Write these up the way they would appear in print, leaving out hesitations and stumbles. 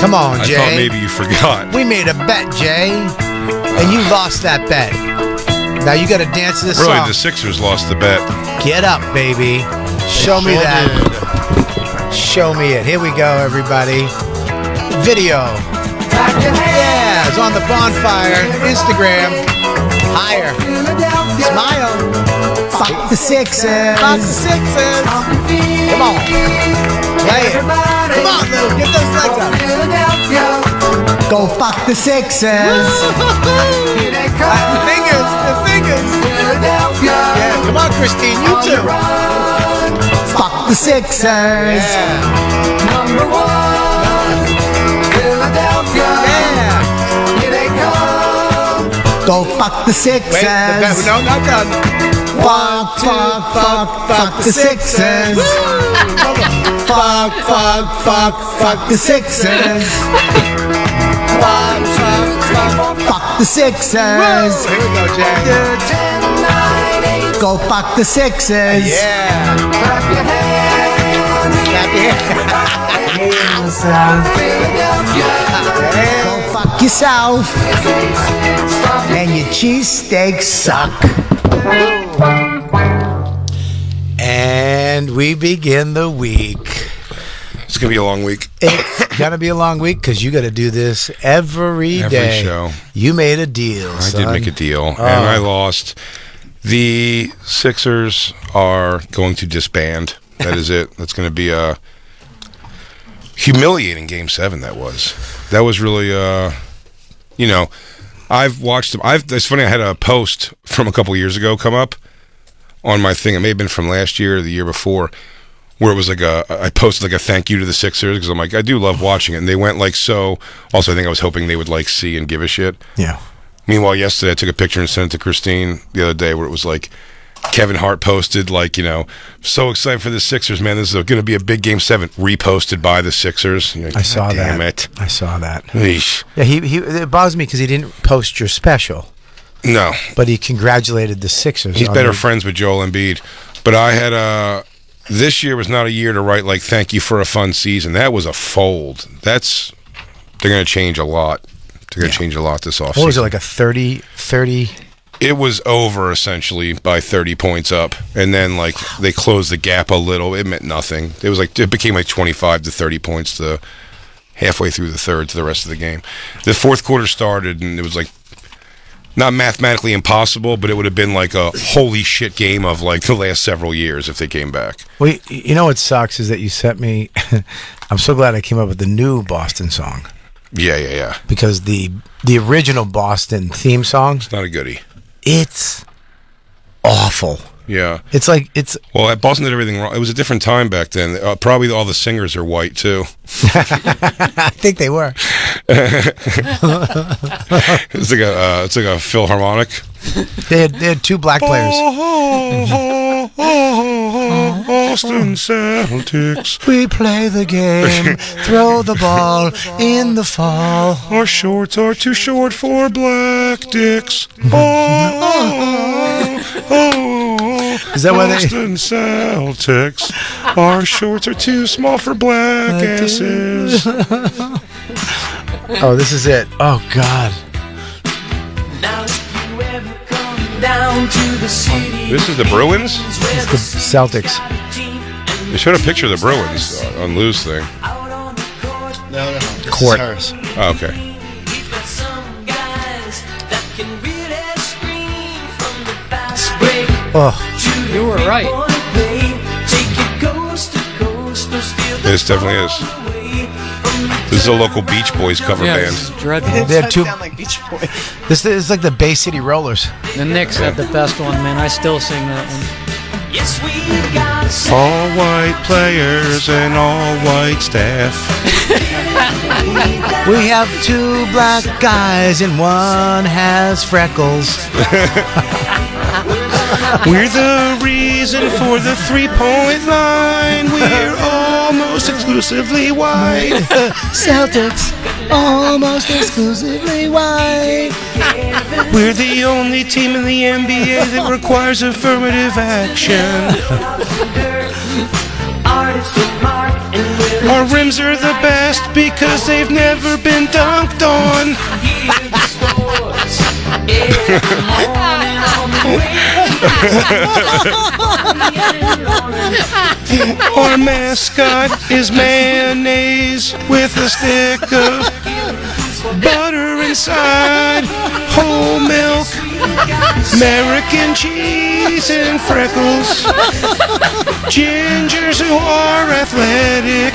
Come on, Jay. I thought maybe you forgot. We made a bet, Jay, and you lost that bet. Now you got to dance to this song. Really, the Sixers lost the bet. Get up, baby. Show me that. Show me it. Here we go, everybody. Video. Yeah, it's on the Bonfire Instagram. Higher. Smile. Fuck the Sixers. Fuck the Sixers. Come on. Play it. Come on, Lou. Get those legs up. Go fuck the Sixers. The fingers. Yeah, come on, Christine. You too. Fuck the Sixers. Yeah. Number one. Philadelphia. Yeah. Here they come. Go fuck the Sixers. Wait, no, not done. Fuck the Sixers. Fuck the Sixers. Fuck the Sixers. Here we go, Jay. Go fuck the Sixers. Yeah. Clap your hands. Clap your hands. Go fuck yourself. And your cheesesteaks suck. And we begin the week. It's going to be a long week. It's going to be a long week because you got to do this every day. Every show. You made a deal, I son. did make a deal, and I lost. The Sixers are going to disband. That is it. That's going to be a humiliating Game 7, that was. That was really, I've watched them. It's funny, I had a post from a couple years ago come up on my thing. It may have been from last year or the year before, where it was like I posted like a thank you to the Sixers, because I'm like, I do love watching it. And they went like so. Also, I think I was hoping they would like see and give a shit. Yeah. Meanwhile, yesterday I took a picture and sent it to Christine the other day where it was like Kevin Hart posted like, so excited for the Sixers, man. This is going to be a big Game 7. Reposted by the Sixers. Like, I saw that. Damn it. I saw that. Eesh. Yeah, it bothers me because he didn't post your special. No. But he congratulated the Sixers. He's better friends with Joel Embiid. But I had this year was not a year to write like thank you for a fun season. That was a fold. They're going to change a lot. They're going to change a lot this offseason. What was it, like a 30? It was over, essentially, by 30 points up. And then, like, they closed the gap a little. It meant nothing. It became like 25 to 30 points to halfway through the third to the rest of the game. The fourth quarter started, and it was, like, not mathematically impossible, but it would have been like a holy shit game of, like, the last several years if they came back. Well, you know what sucks is that you sent me... I'm so glad I came up with the new Boston song. Yeah. Because the original Boston theme song... It's not a goodie. It's awful. Yeah. Well, Boston did everything wrong. It was a different time back then. Probably all the singers are white, too. I think they were. It's like a Philharmonic. They had two black players. Boston Celtics. We play the game, throw the ball in the fall. Our shorts are too short for black dicks. Is that why Boston Celtics. Our shorts are too small for black asses. Oh, this is it. Oh, God. This is the Bruins? It's the Celtics. They showed a picture of the Bruins on Lou's thing. No. Court. Oh, okay. Oh, you were right. This definitely is. This is a local Beach Boys cover band. they had two. Sound like Beach Boys. This is like the Bay City Rollers. The Knicks had the best one, man. I still sing that one. All white players and all white staff. We have two black guys and one has freckles. We're the reason for the 3-point line. We're almost exclusively white. Celtics, almost exclusively white. We're the only team in the NBA that requires affirmative action. Our rims are the best because they've never been dunked on. Our mascot is mayonnaise with a stick of butter inside, whole milk, American cheese and freckles, gingers who are athletic.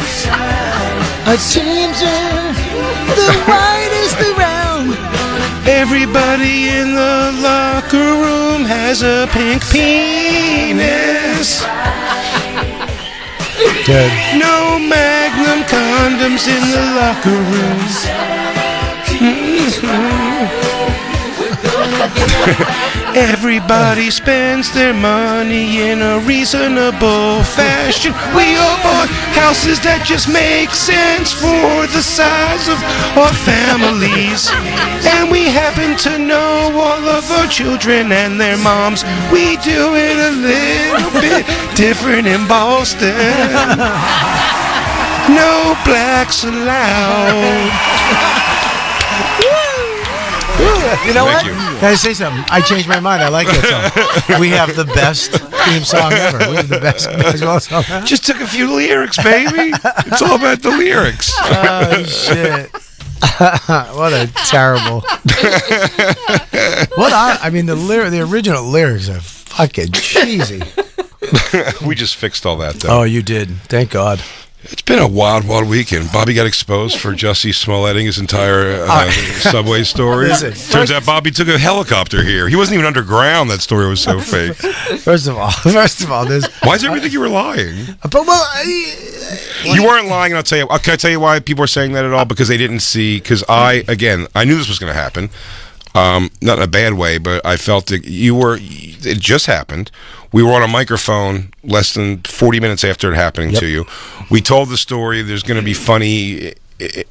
Our teams are the widest around. Everybody in the locker room has a pink penis. Good. No Magnum condoms in the locker room. Everybody spends their money in a reasonable fashion. We all bought houses that just make sense for the size of our families. And we happen to know all of our children and their moms. We do it a little bit different in Boston. No blacks allowed. You know Thank what? you. Can I say something? I changed my mind. I like that song. We have the best theme song ever. We have the best basketball song ever. Just took a few lyrics, baby. It's all about the lyrics. Oh, shit. What a terrible. The original lyrics are fucking cheesy. We just fixed all that, though. Oh, you did. Thank God. It's been a wild, wild weekend. Bobby got exposed for Jussie Smolletting his entire subway story. Listen, Turns out Bobby took a helicopter here. He wasn't even underground. That story was so fake. First of all, this. Why does everybody think you were lying? But You weren't lying, and I'll tell you. Can I tell you why people are saying that at all? Because they didn't see. Because I knew this was going to happen. Not in a bad way, but I felt that it just happened. We were on a microphone less than 40 minutes after it happening to you. We told the story. There's going to be funny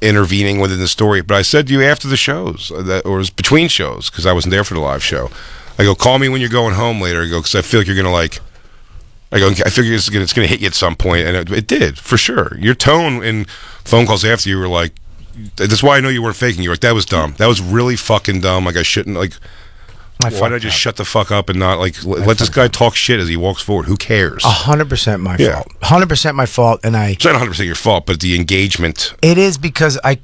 intervening within the story. But I said to you after the shows, or it was between shows, because I wasn't there for the live show. I go, call me when you're going home later. I go, because I feel like you're going to like. I figure it's going to hit you at some point, and it did, for sure. Your tone in phone calls after you were like, that's why I know you weren't faking. You were like, that was dumb. That was really fucking dumb. Like, I shouldn't, like, why did I just shut the fuck up and not, like, let this guy talk shit as he walks forward? Who cares? 100% my fault. 100% my fault, and It's not 100% your fault, but the engagement. It is because I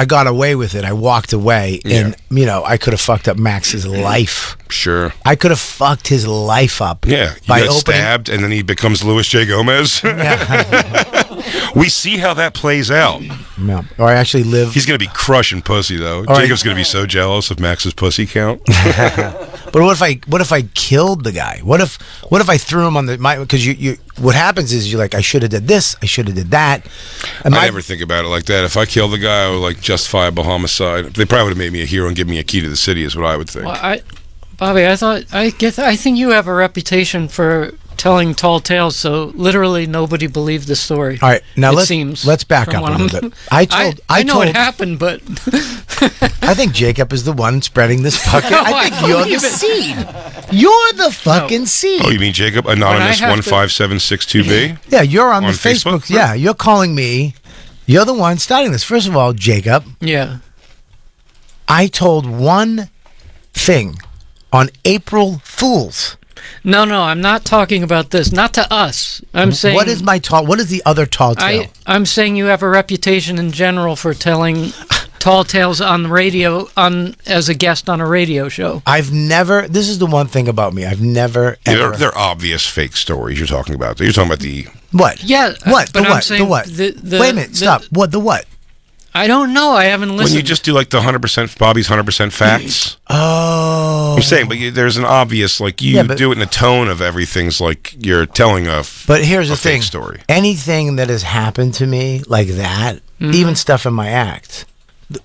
got away with it. I walked away, and, I could have fucked up Max's life. Sure. I could have fucked his life up. Yeah. You got stabbed, and then he becomes Louis J. Gomez. We see how that plays out. No. Or I actually live. He's going to be crushing pussy, though. Jacob's going to be so jealous of Max's pussy count. But what if I killed the guy? What if I threw him on because you what happens is you're like, I should have did this, I should have did that. I never think about it like that. If I killed the guy, I would like justifiable homicide. They probably would have made me a hero and give me a key to the city, is what I would think. Well, Bobby, I think you have a reputation for telling tall tales, so literally nobody believed the story. All right, now let's back up a little bit. I know it happened, but I think Jacob is the one spreading this fucking. No, I think you're the seed. You're the fucking seed. Oh, you mean Jacob Anonymous 15762B? Yeah, you're on the Facebook. Yeah, you're calling me. You're the one starting this. First of all, Jacob. Yeah. I told one thing on April Fools. No, I'm not talking about this. Not to us. I'm saying. What is the other tall tale? I'm saying you have a reputation in general for telling tall tales on the radio, as a guest on a radio show. This is the one thing about me. I've never ever. They're obvious fake stories you're talking about. You're talking about the. What? Yeah. What? But I'm saying the what? Wait a minute. Stop. What? The what? I don't know. I haven't listened. When you just do like the 100% Bobby's 100% facts. Oh. I'm saying, but there's an obvious, like, you do it in a tone of everything's like you're telling But here's the fake thing. Story. Anything that has happened to me like that, even stuff in my act,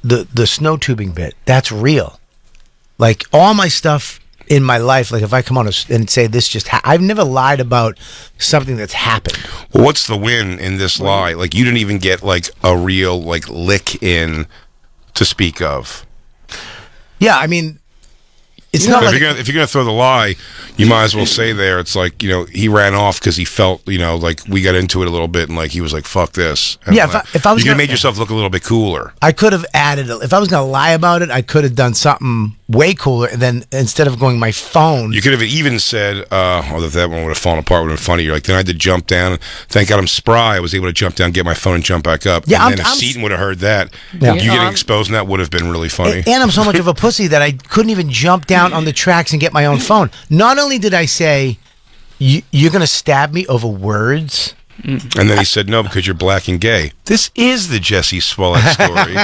the snow tubing bit, that's real. Like all my stuff in my life, like if I come on and say this I've never lied about something that's happened. Well, what's the win in this lie? Like you didn't even get like a real like lick in to speak of. Yeah, I mean, It's not like if you're gonna throw the lie, you might as well say there. It's like, he ran off because he felt, like we got into it a little bit, and like he was like, "Fuck this." And Yeah, like, if I was you could have gonna- made yourself look a little bit cooler. I could have added. If I was going to lie about it, I could have done something way cooler. And then instead of going my phone, You could have even said, although that one would have fallen apart, would have been funny. You're like, then I had to jump down. Thank God I'm spry. I was able to jump down, get my phone, and jump back up. Yeah, and then if Seaton would have heard that, Yeah. you getting exposed, and that would have been really funny. and I'm so much of a pussy that I couldn't even jump down on the tracks and get my own phone. Not only did I say, "You're going to stab me over words." And then he said, no, because you're black and gay. This is the Jesse Smollett story.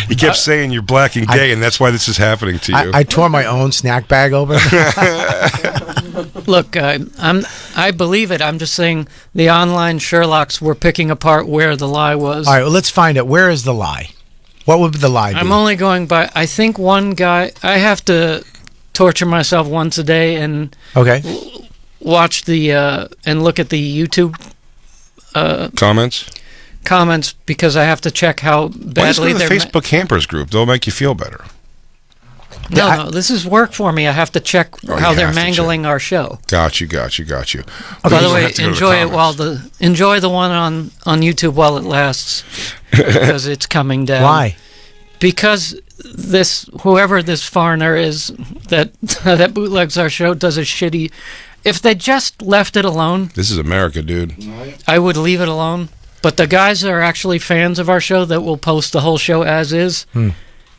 He kept saying you're black and gay, and that's why this is happening to you. I tore my own snack bag open. Look, I believe it. I'm just saying the online Sherlocks were picking apart where the lie was. All right, well, let's find out. Where is the lie? What would the lie be? I'm only going by. I think one guy. I have to torture myself once a day and Okay. watch the and look at the YouTube comments because I have to check how Why just badly go to the they're. Facebook campers group? They'll make you feel better. No, this is work for me. I have to check Oh, how you they're have to mangling our show. Got you. By the You way, have to go to the enjoy it comments. enjoy the one on YouTube while it lasts because it's coming down. Why? Because whoever this foreigner is that that bootlegs our show does a shitty. If they just left it alone, This is America, dude. I would leave it alone. But the guys that are actually fans of our show that will post the whole show as is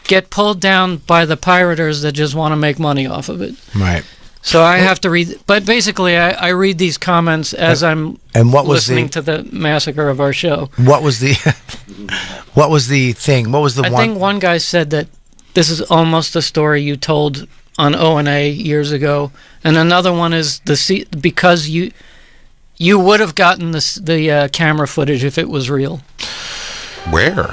get pulled down by the pirators that just want to make money off of it. Right. So I have to read. But basically, I read these comments as I'm And what was listening to the massacre of our show. What was the what was the thing? What was the I one? think one guy said that this is almost a story you told on O&A years ago, and another one is because you would have gotten the camera footage if it was real. Where?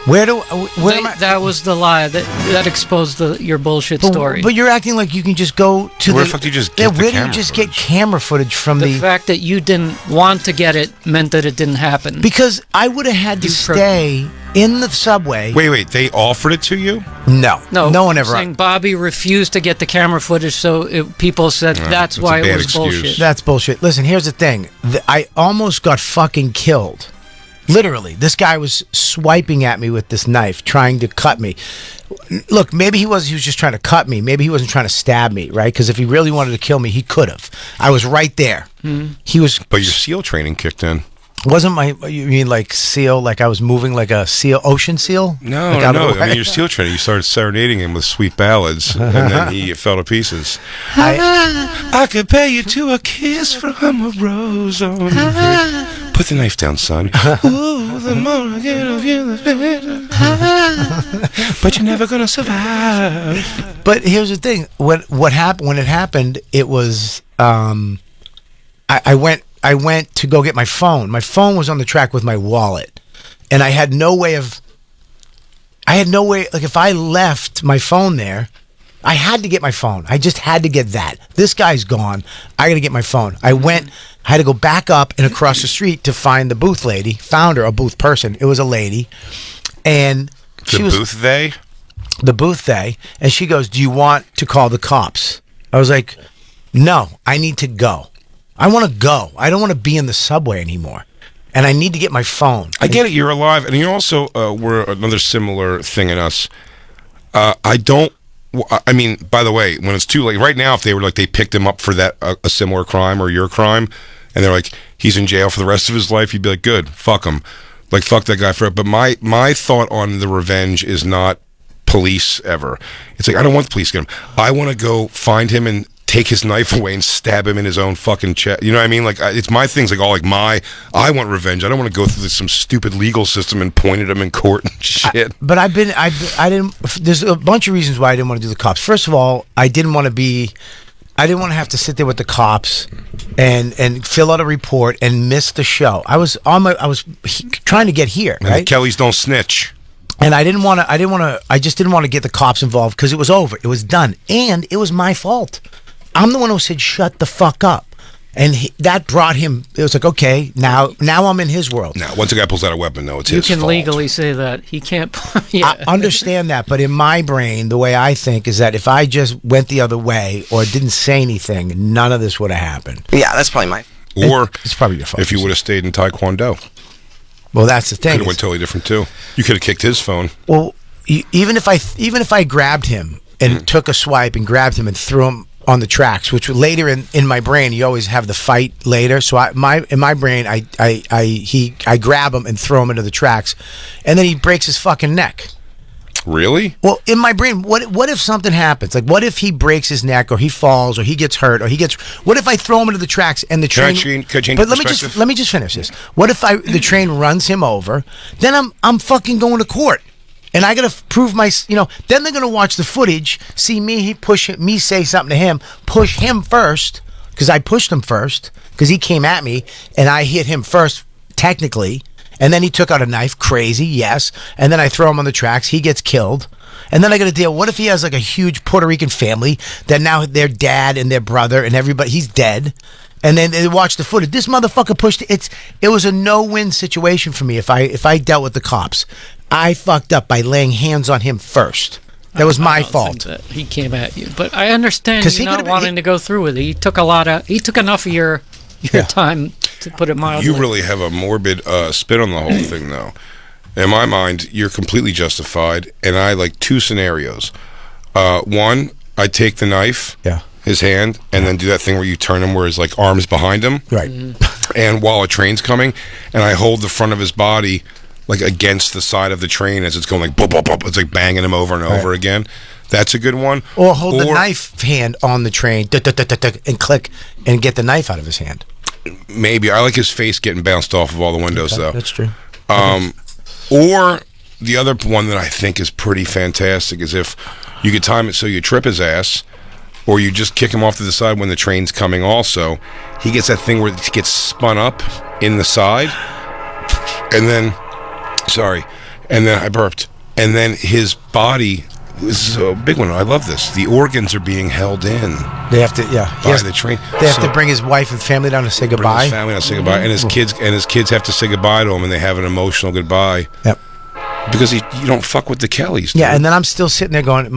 That was the lie that exposed your bullshit story. But you're acting like you can just go to Where the. the fuck do you just get the where do you camera just footage? get camera footage from The fact that you didn't want to get it meant that it didn't happen. Because I would have had to stay in the subway. Wait. They offered it to you? No one ever. Saying Bobby refused to get the camera footage, so people said that's that's why a it bad was excuse. bullshit. That's bullshit. Listen, here's the thing. I almost got fucking killed. Literally, this guy was swiping at me with this knife, trying to cut me. Look, maybe he was just trying to cut me. Maybe he wasn't trying to stab me, right? Because if he really wanted to kill me, he could have. I was right there. He was. But your SEAL training kicked in. Wasn't my? You mean like SEAL? Like I was moving like a SEAL, ocean SEAL? No, Like out of no. the I mean, way? your SEAL training, you started serenading him with sweet ballads, and then he fell to pieces. I could pay you to a kiss from a rose on your face. Put the knife down, son. Ooh, the more I get of you, the better. But you're never gonna survive. But here's the thing: what happened when it happened? It was I went to go get my phone. My phone was on the track with my wallet, and I had no way. Like if I left my phone there, I had to get my phone. I just had to get that. This guy's gone. I got to get my phone. I had to go back up and across the street to find the booth lady. Found her, a booth person. It was a lady, and she was Booth they? the booth they, and she goes, "Do you want to call the cops?" I was like, "No, I need to go. I want to go. I don't want to be in the subway anymore, and I need to get my phone." I get it. You're alive, and you also were another similar thing in us. I mean, by the way, when it's too late, right now, if they were like they picked him up for that a similar crime or your crime, and they're like he's in jail for the rest of his life, you'd be like, good, fuck him, like fuck that guy for it. But my thought on the revenge is not police ever. It's like I don't want the police to get him. I want to go find him and take his knife away and stab him in his own fucking chest. You know what I mean? Like it's my things. Like I want revenge. I don't want to go through some stupid legal system and point at him in court and shit. But I didn't. There's a bunch of reasons why I didn't want to do the cops. First of all, I didn't want to have to sit there with the cops and fill out a report and miss the show. I was trying to get here, And right? the Kellys don't snitch. And I just didn't want to get the cops involved because it was over. It was done. And it was my fault. I'm the one who said, shut the fuck up. And that brought him. It was like, okay, now I'm in his world. Now, once a guy pulls out a weapon, though, it's You his can fault. legally say that. He can't. Yeah. I understand that, but in my brain, the way I think is that if I just went the other way or didn't say anything, none of this would have happened. Yeah, that's probably my. Or It's probably your fault. if you would have stayed in Taekwondo, Well, that's the could thing. have went totally different too. You could have kicked his phone. Well, even if I grabbed him and took a swipe and grabbed him and threw him on the tracks, which later in my brain you always have the fight later. So in my brain I grab him and throw him into the tracks, and then he breaks his fucking neck. Really? Well, in my brain, what if something happens? Like, what if he breaks his neck, or he falls, or he gets hurt, or he gets? What if I throw him into the tracks and the train? Could I change But your let perspective? me just finish this. What if the train runs him over? Then I'm fucking going to court, and I gotta prove my. Then they're gonna watch the footage, see me me say something to him, push him first because I pushed him first because he came at me and I hit him first technically. And then he took out a knife, crazy, yes. And then I throw him on the tracks. He gets killed. And then I got to deal. What if he has like a huge Puerto Rican family that now their dad and their brother and everybody, he's dead. And then they watch the footage. This motherfucker pushed it. It was a no-win situation for me if I dealt with the cops. I fucked up by laying hands on him first. That was my I don't fault. think that he came at you, but I understand 'Cause you he not could've been- wanting to go through with it. He took enough of your time, to put it mildly. You really have a morbid spin on the whole thing, though. In my mind, you're completely justified, and I like two scenarios. One, I take the knife, Yeah. his hand, and then do that thing where you turn him where his like arms behind him, Right. and while a train's coming, and I hold the front of his body like against the side of the train as it's going like boop, boop, boop. It's like banging him over and over again. That's a good one. Or hold the knife hand on the train, and click, and get the knife out of his hand. Maybe I like his face getting bounced off of all the windows, though. That's true. Or the other one that I think is pretty fantastic is if you could time it so you trip his ass, or you just kick him off to the side when the train's coming also. He gets that thing where it gets spun up in the side, and then, I burped. And then his body, this is a big one, I love this, the organs are being held in They have to, by the train. They have to bring his wife and family down to say Bring goodbye. his family down to say goodbye, and his kids have to say goodbye to him, and they have an emotional goodbye. Yep. Because you don't fuck with the Kellys. Yeah, dude. and then I'm still sitting there going,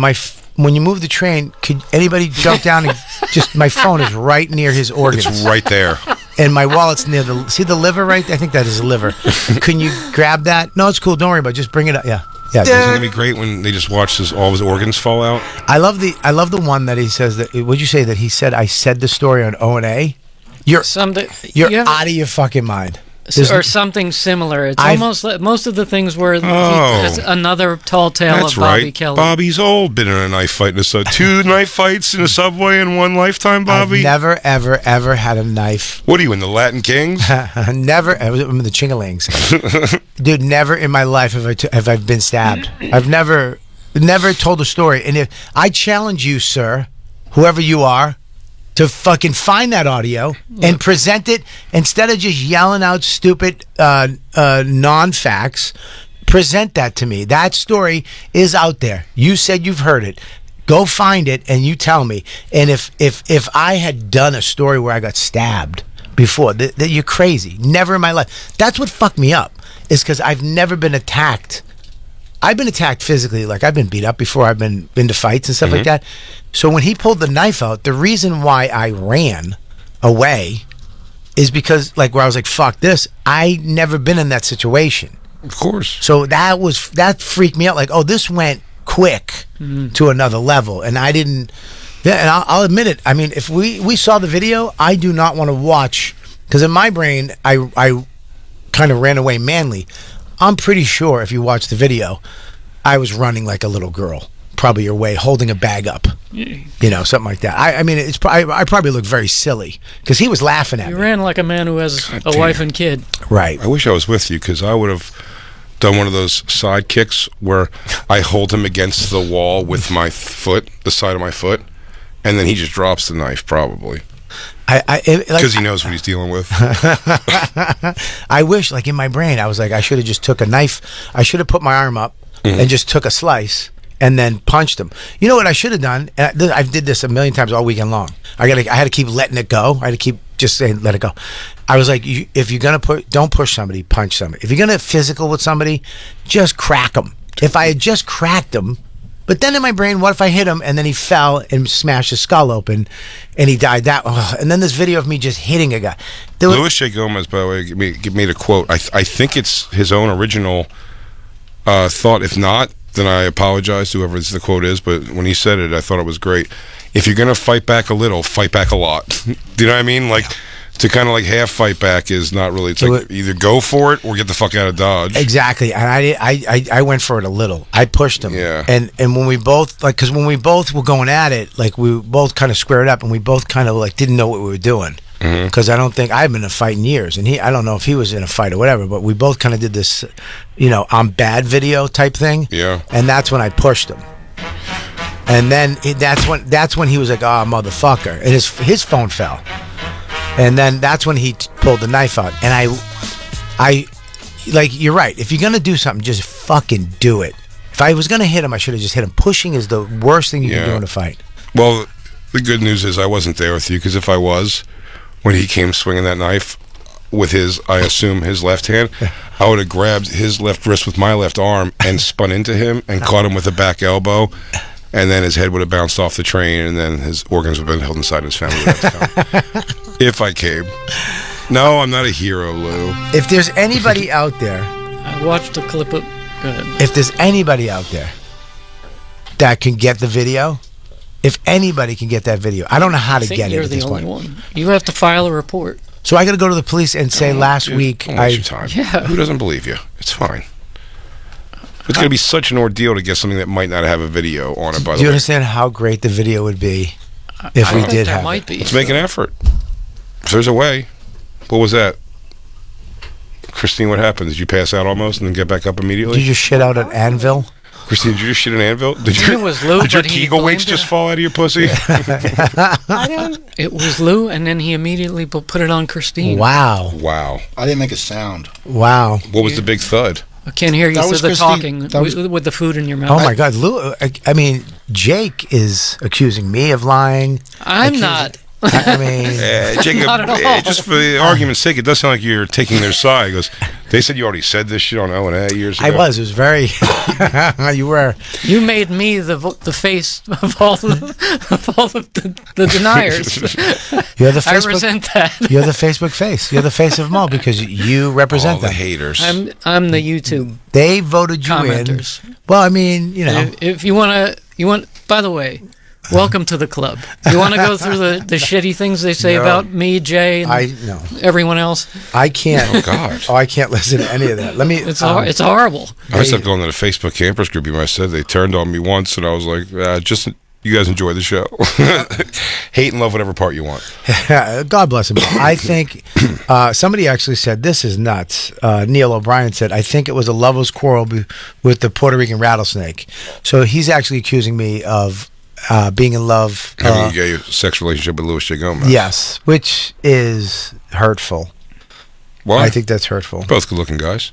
when you move the train, could anybody jump down and just, my phone is right near his organs. It's right there. And my wallet's near see the liver right there? I think that is the liver. Can you grab that? No, it's cool. Don't worry about it. Just bring it up. Yeah. Yeah. Isn't it gonna be great when they just watch all of his organs fall out? I love the one that he says that, what'd you say that he said, I said the story on O&A? You're out of your fucking mind. Or something similar. It's I've- almost like most of the things where Oh. it's another tall tale That's of Bobby right. Kelly. Bobby's old. Been in a knife fight two knife fights in a subway in one lifetime, Bobby. I've never, ever, ever had a knife. What are you in the Latin Kings? Never. I'm in the Chingalings. Dude, never in my life have I been stabbed. I've never told a story. And if I challenge you, sir, whoever you are, to fucking find that audio and present it instead of just yelling out stupid non-facts. Present that to me. That story is out there. You said you've heard it. Go find it and you tell me. And if I had done a story where I got stabbed before, that you're crazy. Never in my life. That's what fucked me up. Is because I've never been attacked. I've been attacked physically, like I've been beat up before. I've been into fights and stuff like that. So when he pulled the knife out, the reason why I ran away is because, like, where I was like, "Fuck this!" I never been in that situation. Of course. So that freaked me out. Like, oh, this went quick to another level, and I didn't. Yeah, and I'll admit it. I mean, if we saw the video, I do not want to watch because in my brain, I kind of ran away manly. I'm pretty sure if you watch the video, I was running like a little girl, probably your way, holding a bag up, something like that. I mean, I probably look very silly because he was laughing at You me. ran like a man who has God a damn. wife and kid. Right. I wish I was with you because I would have done one of those side kicks where I hold him against the wall with my foot, the side of my foot, and then he just drops the knife probably because he knows what he's dealing with. I wish, like in my brain, I was like, I should have just took a knife. I should have put my arm up and just took a slice and then punched him. You know what I should have done? And I did this a million times all weekend long. I had to keep letting it go. I had to keep just say, let it go. I was like, if you're going to don't push somebody, punch somebody. If you're going to physical with somebody, just crack them. If I had just cracked him, but then in my brain, what if I hit him and then he fell and smashed his skull open and he died and then this video of me just hitting a guy. Louis J. Gomez, by the way, give me the quote. I think it's his own original thought. If not, then I apologize to whoever the quote is, but when he said it, I thought it was great. If you're going to fight back a little, fight back a lot. Do you know what I mean? Like, to kind of like half fight back is not really, it's like either go for it or get the fuck out of Dodge. Exactly. And I went for it a little. I pushed him. Yeah. And when we both, like, because when we both were going at it, like, we both kind of squared up and we both kind of, like, didn't know what we were doing. Because I don't think I've been in a fight in years, and I don't know if he was in a fight or whatever, but we both kind of did this, I'm bad video type thing. Yeah. And that's when I pushed him. And then that's when he was like, "Oh, motherfucker," and his phone fell. And then that's when he pulled the knife out. And I like, you're right. If you're gonna do something, just fucking do it. If I was gonna hit him, I should have just hit him. Pushing is the worst thing you can do in a fight. Well, the good news is I wasn't there with you, because if I was, when he came swinging that knife with I assume his left hand, I would have grabbed his left wrist with my left arm and spun into him and caught him with a back elbow, and then his head would have bounced off the train, and then his organs would have been held inside his family. If I came. No, I'm not a hero, Lou. If there's anybody out there, I watched a clip of. Go ahead. If there's anybody out there that can get the video, if anybody can get that video, I don't know how to get it at this point. You're the only one. You have to file a report. So I got to go to the police and say last week don't waste your time. Yeah. Who doesn't believe you? It's fine. It's going to be such an ordeal to get something that might not have a video on it, by the way. Do you understand how great the video would be if we did have it? Let's make an effort. If there's a way. What was that? Christine, what happened? Did you pass out almost and then get back up immediately? Did you just shit out an anvil? Christine, did you just shit an anvil? Did It was Lou, your but he Kegel weights blamed just fall out of your pussy? It was Lou, and then he immediately put it on Christine. Wow. Wow. I didn't make a sound. Wow. What was the big thud? I can't hear you That through was the Christine. talking with the food in your mouth. Oh my God, Lou! I mean, Jake is accusing me of lying. I'm not. I mean, Jacob, Not at all. just for the argument's sake, it does sound like you're taking their side. He goes, they said you already said this shit on O&A years ago. I was. It was very. You were. You made me the face of all the deniers. You're the I Facebook. resent that. You're the Facebook face. You're the face of them all because you represent all the them. haters. I'm the YouTube They voted you commenters. in. Well, I mean, If you want. By the way, welcome to the club. You want to go through the shitty things they say No. about me, Jay, and everyone else? I can't. Oh, God. Oh, I can't listen to any of that. Let me. It's horrible. I stopped going to the Facebook campers group. You might have said they turned on me once, and I was like, just you guys enjoy the show. Hate and love whatever part you want. God bless him. I think somebody actually said this is nuts. Neil O'Brien said, I think it was a lover's quarrel with the Puerto Rican rattlesnake. So he's actually accusing me of being in love. Having a gay sex relationship with Louis J. Gomez. Yes, which is hurtful. Why? I think that's hurtful. Both good-looking guys.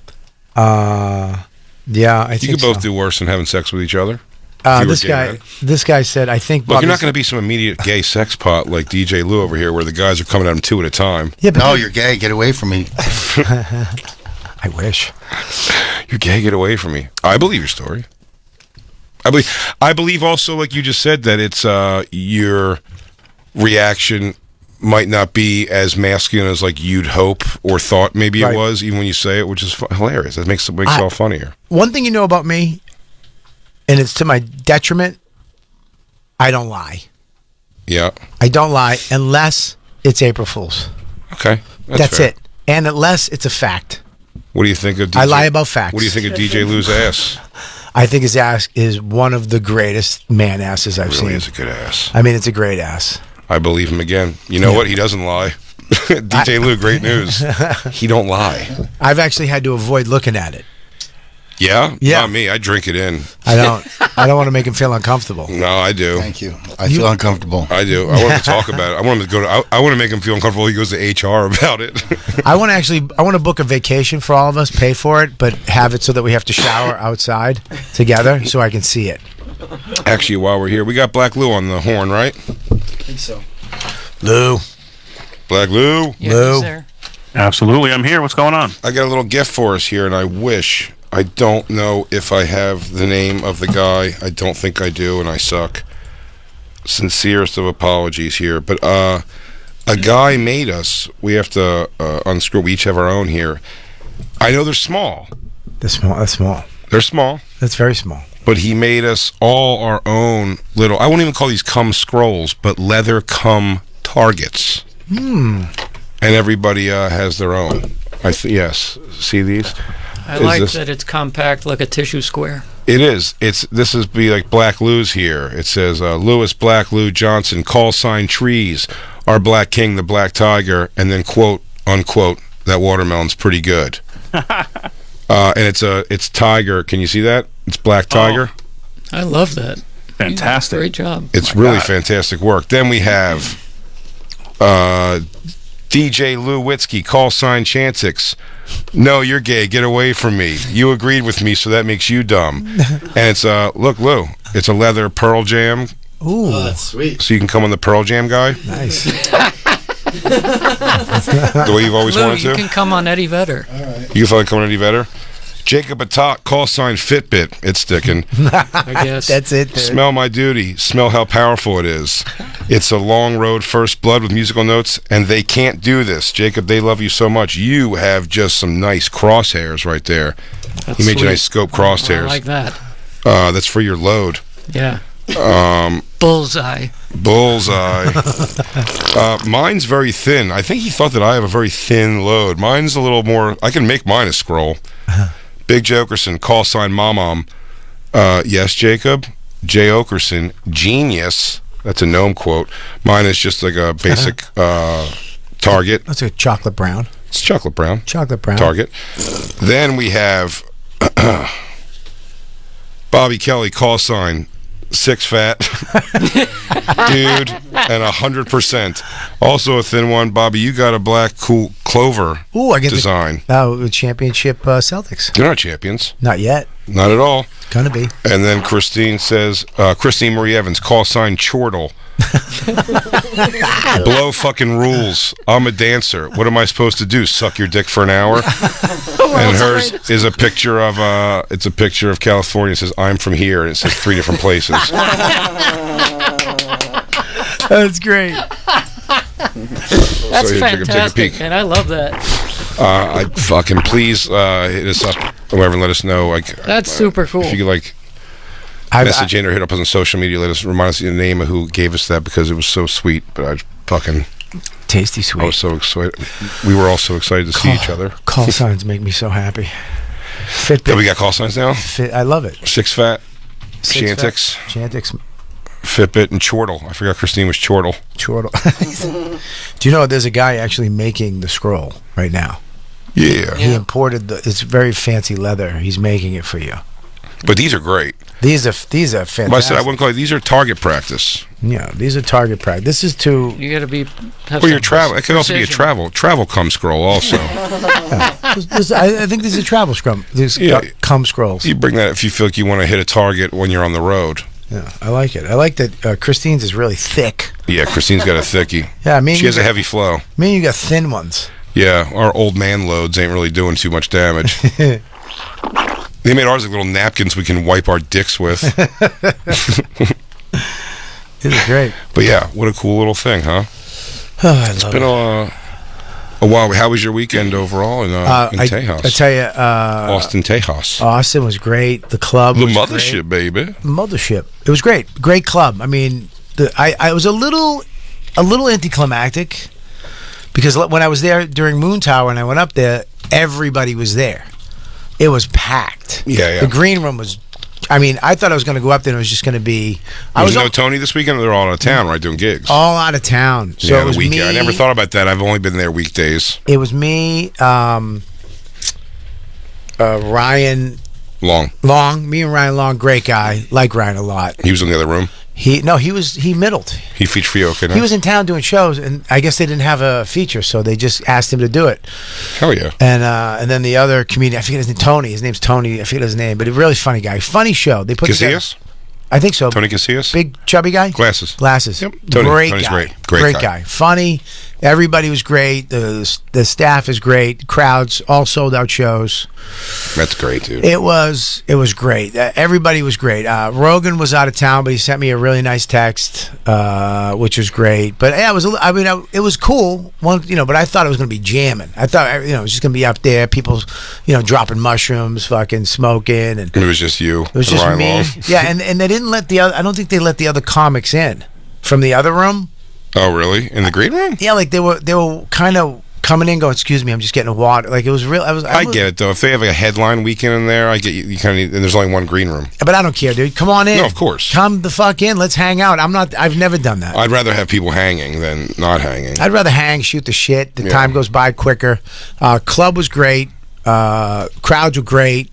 Yeah, I think You could both so. do worse than having sex with each other. If you were This gay, guy, man. this guy said, I think. Look, you're not going to be some immediate gay sex pot like DJ Lou over here, where the guys are coming at him two at a time. Yeah, but No, you're gay. Get away from me. I wish. You're gay, get away from me. I believe your story. I believe also, like you just said, that it's your reaction might not be as masculine as like you'd hope or thought maybe Right. it was, even when you say it, which is hilarious. That makes it all funnier. One thing you know about me, and it's to my detriment, I don't lie. Yeah. I don't lie unless it's April Fool's. Okay. That's fair. it. And unless it's a fact. What do you think of DJ? I lie about facts. What do you think of DJ Lou's ass? I think his ass is one of the greatest man asses I've Really seen. is a good ass. I mean, it's a great ass. I believe him again. You know what? He doesn't lie. DJ Lou, great news. He don't lie. I've actually had to avoid looking at it. Yeah? Yeah. Not me. I drink it in. I don't want to make him feel uncomfortable. No, I do. Thank you. I feel uncomfortable. I do. I want him to talk about it. I want him to go to. I want to make him feel uncomfortable. He goes to HR about it. I want to book a vacation for all of us, pay for it, but have it so that we have to shower outside together so I can see it. Actually, while we're here, we got Black Lou on the horn, right? I think so. Lou. Black Lou. Yeah, Lou. he's there. Absolutely, I'm here. What's going on? I got a little gift for us here, and I don't know if I have the name of the guy. I don't think I do, and I suck. Sincerest of apologies here, but a guy made us. We have to unscrew. We each have our own here. I know they're small. That's small. That's small. They're small, That's very small. but he made us all our own little. I won't even call these cum scrolls, but leather cum targets. And everybody has their own. Yes. See these? I like that it's compact like a tissue square. It is. This is be like Black Lou's here. It says Lewis Black Lou Johnson, call sign trees, our Black King, the Black Tiger, and then quote unquote that watermelon's pretty good. And it's tiger. Can you see that? It's Black Tiger. I love that. Fantastic. Great job. It's really fantastic work. Then we have DJ Lou Witzke, call sign Chantix. No, you're gay. Get away from me. You agreed with me, so that makes you dumb. And it's look, Lou. It's a leather Pearl Jam. Ooh, Oh, that's sweet. So you can come on the Pearl Jam guy, nice. the way you've always Lou, wanted you to. can come on Eddie Vedder. You can finally come on Eddie Vedder. Jacob Attack, call sign Fitbit. It's sticking. I guess. That's it. Dude. Smell my duty. Smell how powerful it is. It's a long road, first blood with musical notes, and they can't do this. Jacob, they love you so much. You have just some nice crosshairs right there. That's He made you sweet. nice scope I crosshairs. like that. That's for your load. Yeah. Bullseye. Bullseye. Mine's very thin. I think he thought that I have a very thin load. Mine's a little more. I can make mine a scroll. Big Jokerson, call sign Mom. Yes, Jacob. J. Oakerson, genius. That's a gnome quote. Mine is just like a basic target. That's a chocolate brown. It's chocolate brown. Chocolate brown. Target. Then we have Bobby Kelly, call sign 6 fat. Dude, and 100%. Also a thin one. Bobby, you got a black cool clover Ooh, I get design. the championship Celtics. They're not champions. Not yet. Not at all. Gonna be. And then Christine says, Christine Marie Evans, call sign Chortle. Blow fucking rules. I'm a dancer. What am I supposed to do? Suck your dick for an hour? And hers is a picture of it's a picture of California. It says I'm from here, and it says 3 different places. That's great. That's So take a fantastic, peek. and I love that. I fucking please hit us up, whoever, and let us know. Like That's super cool. if you could like message in or hit up on social media. Let us remind us the name of who gave us that because it was so sweet. But I fucking Tasty I sweet. was so excited. We were all so excited to see each other. Call signs make me so happy. Yeah, Fitbit. we got call signs now. I love it. 6 fat, 6 fat. Chantix, Chantix. Fitbit, and Chortle. I forgot Christine was Chortle. Chortle. Do you know there's a guy actually making the scroll right now? Yeah. He imported it's very fancy leather. He's making it for you. But these are great. These are fantastic. But I said I wouldn't call it. These are target practice. Yeah, these are target practice. This is to You got to be. Have Well, your some travel. It could also be a precision. travel cum scroll also. I think these are travel scrum. These Yeah. cum scrolls. You bring that if you feel like you want to hit a target when you're on the road. Yeah, I like it. I like that Christine's is really thick. Yeah, Christine's got a thickie. Yeah, I mean, She has a heavy flow. Me and you got thin ones. Yeah, our old man loads ain't really doing too much damage. They made ours like little napkins we can wipe our dicks with. These are great. But yeah, what a cool little thing, huh? Oh, I love It's been it. a while. How was your weekend overall in Tejas? I tell you, Austin, Tejas. Austin was great. The club The was mothership, baby. great. Mothership. It was great. Great club. I mean, I was a little anticlimactic because when I was there during Moon Tower and I went up there, everybody was there. It was packed. Yeah. The green room was. I mean, I thought I was going to go up there and it was just going to be. I Was was no Tony this weekend? They're all out of town, right, doing gigs. all out of town. So yeah, it was the weekend. me. I never thought about that. I've only been there weekdays. It was me, Ryan Long. Long. Me and Ryan Long, great guy. Like Ryan a lot. He was in the other room. He middled. He featured for you, okay? Now? He was in town doing shows, and I guess they didn't have a feature, so they just asked him to do it. Hell yeah. And then the other comedian, I forget his name, Tony. His name's Tony. I forget his name, but a really funny guy. Funny show. They put together. Casillas? I think so. Tony Casillas? Big chubby guy. Glasses. Glasses. Yep. Tony's Guy. great. Great guy. Funny. Everybody was great. The staff is great. Crowds, all sold out shows. That's great, dude. It was great. Everybody was great. Rogan was out of town, but he sent me a really nice text, which was great. But yeah, it was cool. But I thought it was going to be jamming. I thought it was just going to be up there, people, dropping mushrooms, fucking smoking, and it was just you. It was just Ryan me. Long. Yeah, and they didn't let the other. I don't think they let the other comics in from the other room. Oh, really? In the green room? Yeah, like they were kind of coming in, going, "Excuse me, I'm just getting a water." Like it was real. I get it though. If they have like a headline weekend in there, I get you kind of. And there's only one green room. But I don't care, dude. Come on in. No, of course. Come the fuck in. Let's hang out. I've never done that. I'd rather have people hanging than not hanging. I'd rather hang, shoot the shit. The time goes by quicker. Club was great. Crowds were great.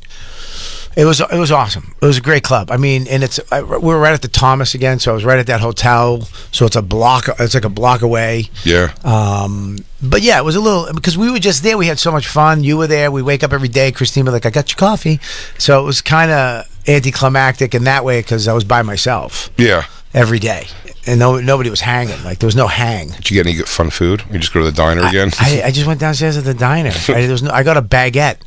It was awesome. It was a great club. I mean, and we were right at the Thomas again, so I was right at that hotel. So it's like a block away. Yeah. But yeah, it was a little, because we were just there. We had so much fun. You were there. We wake up every day. Christine was like, "I got your coffee." So it was kind of anticlimactic in that way because I was by myself. Yeah. Every day, and nobody was hanging. Like there was no hang. Did you get any good fun food? You just go to the diner again? I just went downstairs at the diner. I got a baguette.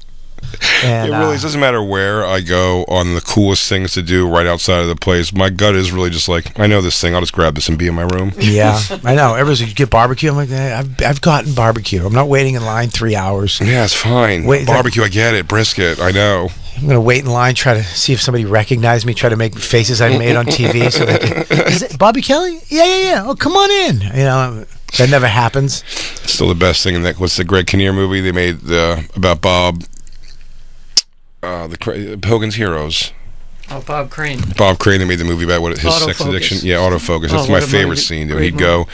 And, it really doesn't matter where I go on the coolest things to do right outside of the place. My gut is really just like, I know this thing. I'll just grab this and be in my room. Yeah, I know. Everybody's like, "You get barbecue?" I'm like, I've gotten barbecue. I'm not waiting in line 3 hours. Yeah, it's fine. Barbecue, I get it. Brisket, I know. I'm going to wait in line, try to see if somebody recognized me, try to make faces I made on TV. So they can, "Is it Bobby Kelly?" Yeah. Oh, come on in. That never happens. It's still the best thing. What's the Greg Kinnear movie they made about Bob? Hogan's Heroes. Oh, Bob Crane. Bob Crane. They made the movie about his sex addiction. Yeah, autofocus. That's my favorite scene. Dude. He'd go,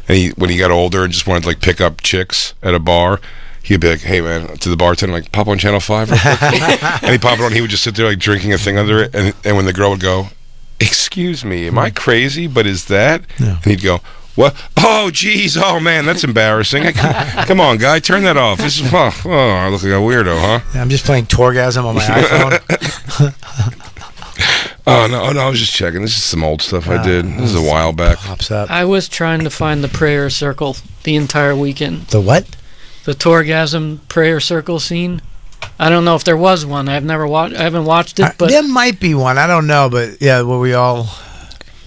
and when he got older and just wanted to like pick up chicks at a bar, he'd be like, "Hey man," to the bartender, like, "Pop on Channel 5 real quick." And he'd pop it on. He would just sit there like drinking a thing under it, and when the girl would go, "Excuse me, am I crazy? But is that?" No. And he'd go, "What? Oh, geez. Oh, man, that's embarrassing. Come on, guy, turn that off. This is I look like a weirdo, huh?" I'm just playing Torgasm on my iPhone. Oh no, I was just checking. This is some old stuff I did. This is a while back. Pops up. I was trying to find the prayer circle the entire weekend. The what? The Torgasm prayer circle scene. I don't know if there was one. I haven't watched it, but there might be one. I don't know, but yeah, were we all?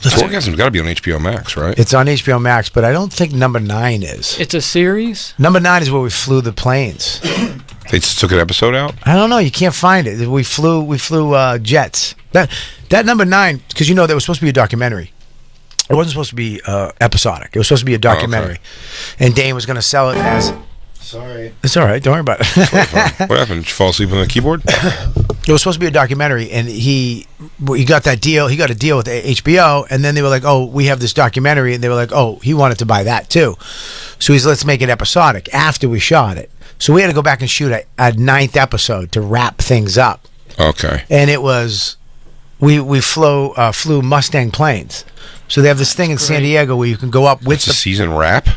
Orgasm's got to be on HBO Max, right? It's on HBO Max, but I don't think number 9 is. it's a series. Number 9 is where we flew the planes. They just took an episode out. I don't know. You can't find it. We flew jets. That number 9, because there was supposed to be a documentary. It wasn't supposed to be episodic. It was supposed to be a documentary, and Dane was going to sell it as. Sorry. It's all right. Don't worry about it. What happened? Did you fall asleep on the keyboard? It was supposed to be a documentary, and he got that deal. He got a deal with HBO, and then they were like, "Oh, we have this documentary," and they were like, "Oh, he wanted to buy that too." So he's, "Let's make it episodic." After we shot it, so we had to go back and shoot a 9th episode to wrap things up. Okay. And it was, we flew Mustang planes. So they have this thing in San Diego where you can go up with the season wrap.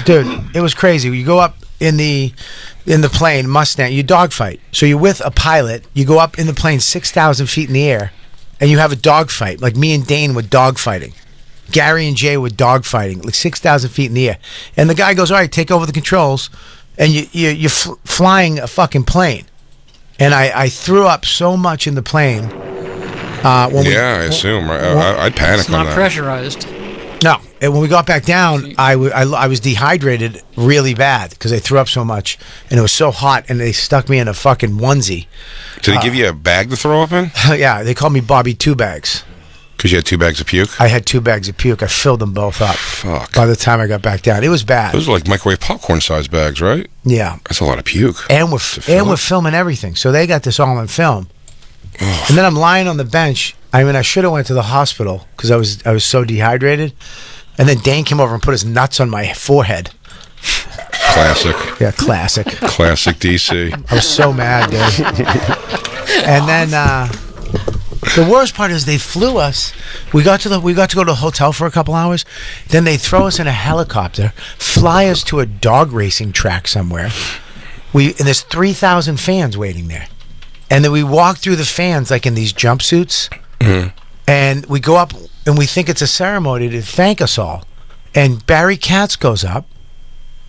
Dude, it was crazy. You go up in the plane Mustang, you dogfight. So you're with a pilot. You go up in the plane 6,000 feet in the air, and you have a dogfight. Like me and Dane were dogfighting. Gary and Jay were dogfighting, like 6,000 feet in the air. And the guy goes, "All right, take over the controls," and you're flying a fucking plane. And I threw up so much in the plane. I assume. I'd panic It's on not that. pressurized. No, and when we got back down, I was dehydrated really bad because I threw up so much, and it was so hot, and they stuck me in a fucking onesie. Did they give you a bag to throw up in? Yeah, they called me Bobby 2 Bags. Because you had 2 bags of puke? I had 2 bags of puke. I filled them both up. Fuck. By the time I got back down, it was bad. Those are like microwave popcorn size bags, right? Yeah. That's a lot of puke. And we're filming everything, so they got this all on film. And then I'm lying on the bench. I mean, I should have went to the hospital because I was so dehydrated. And then Dane came over and put his nuts on my forehead. Classic. Yeah, classic. Classic DC. I was so mad, dude. And then the worst part is they flew us. We got to go to a hotel for a couple hours. Then they throw us in a helicopter, fly us to a dog racing track somewhere. And there's 3,000 fans waiting there. And then we walk through the fans like in these jumpsuits. Mm-hmm. And we go up and we think it's a ceremony to thank us all. And Barry Katz goes up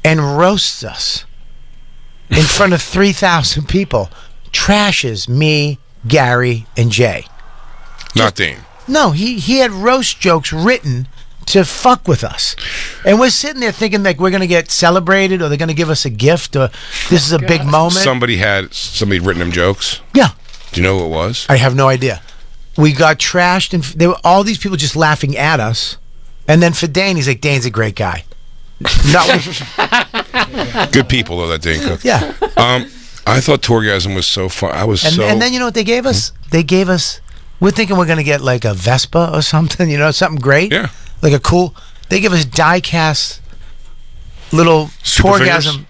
and roasts us in front of 3,000 people. Trashes me, Gary, and Jay. Not Dane. No, he had roast jokes written to fuck with us. And we're sitting there thinking like we're going to get celebrated or they're going to give us a gift or this is a big moment. Somebody written him jokes. Yeah. Do you know who it was? I have no idea. We got trashed and there were all these people just laughing at us. And then for Dane, he's like, Dane's a great guy. Good people though, that Dane Cook. Yeah. I thought Tourgasm was so fun. And then you know what they gave us? They gave us, we're thinking we're going to get like a Vespa or something, you know, something great. Yeah. Like a cool, they give us die-cast little Tourgasm,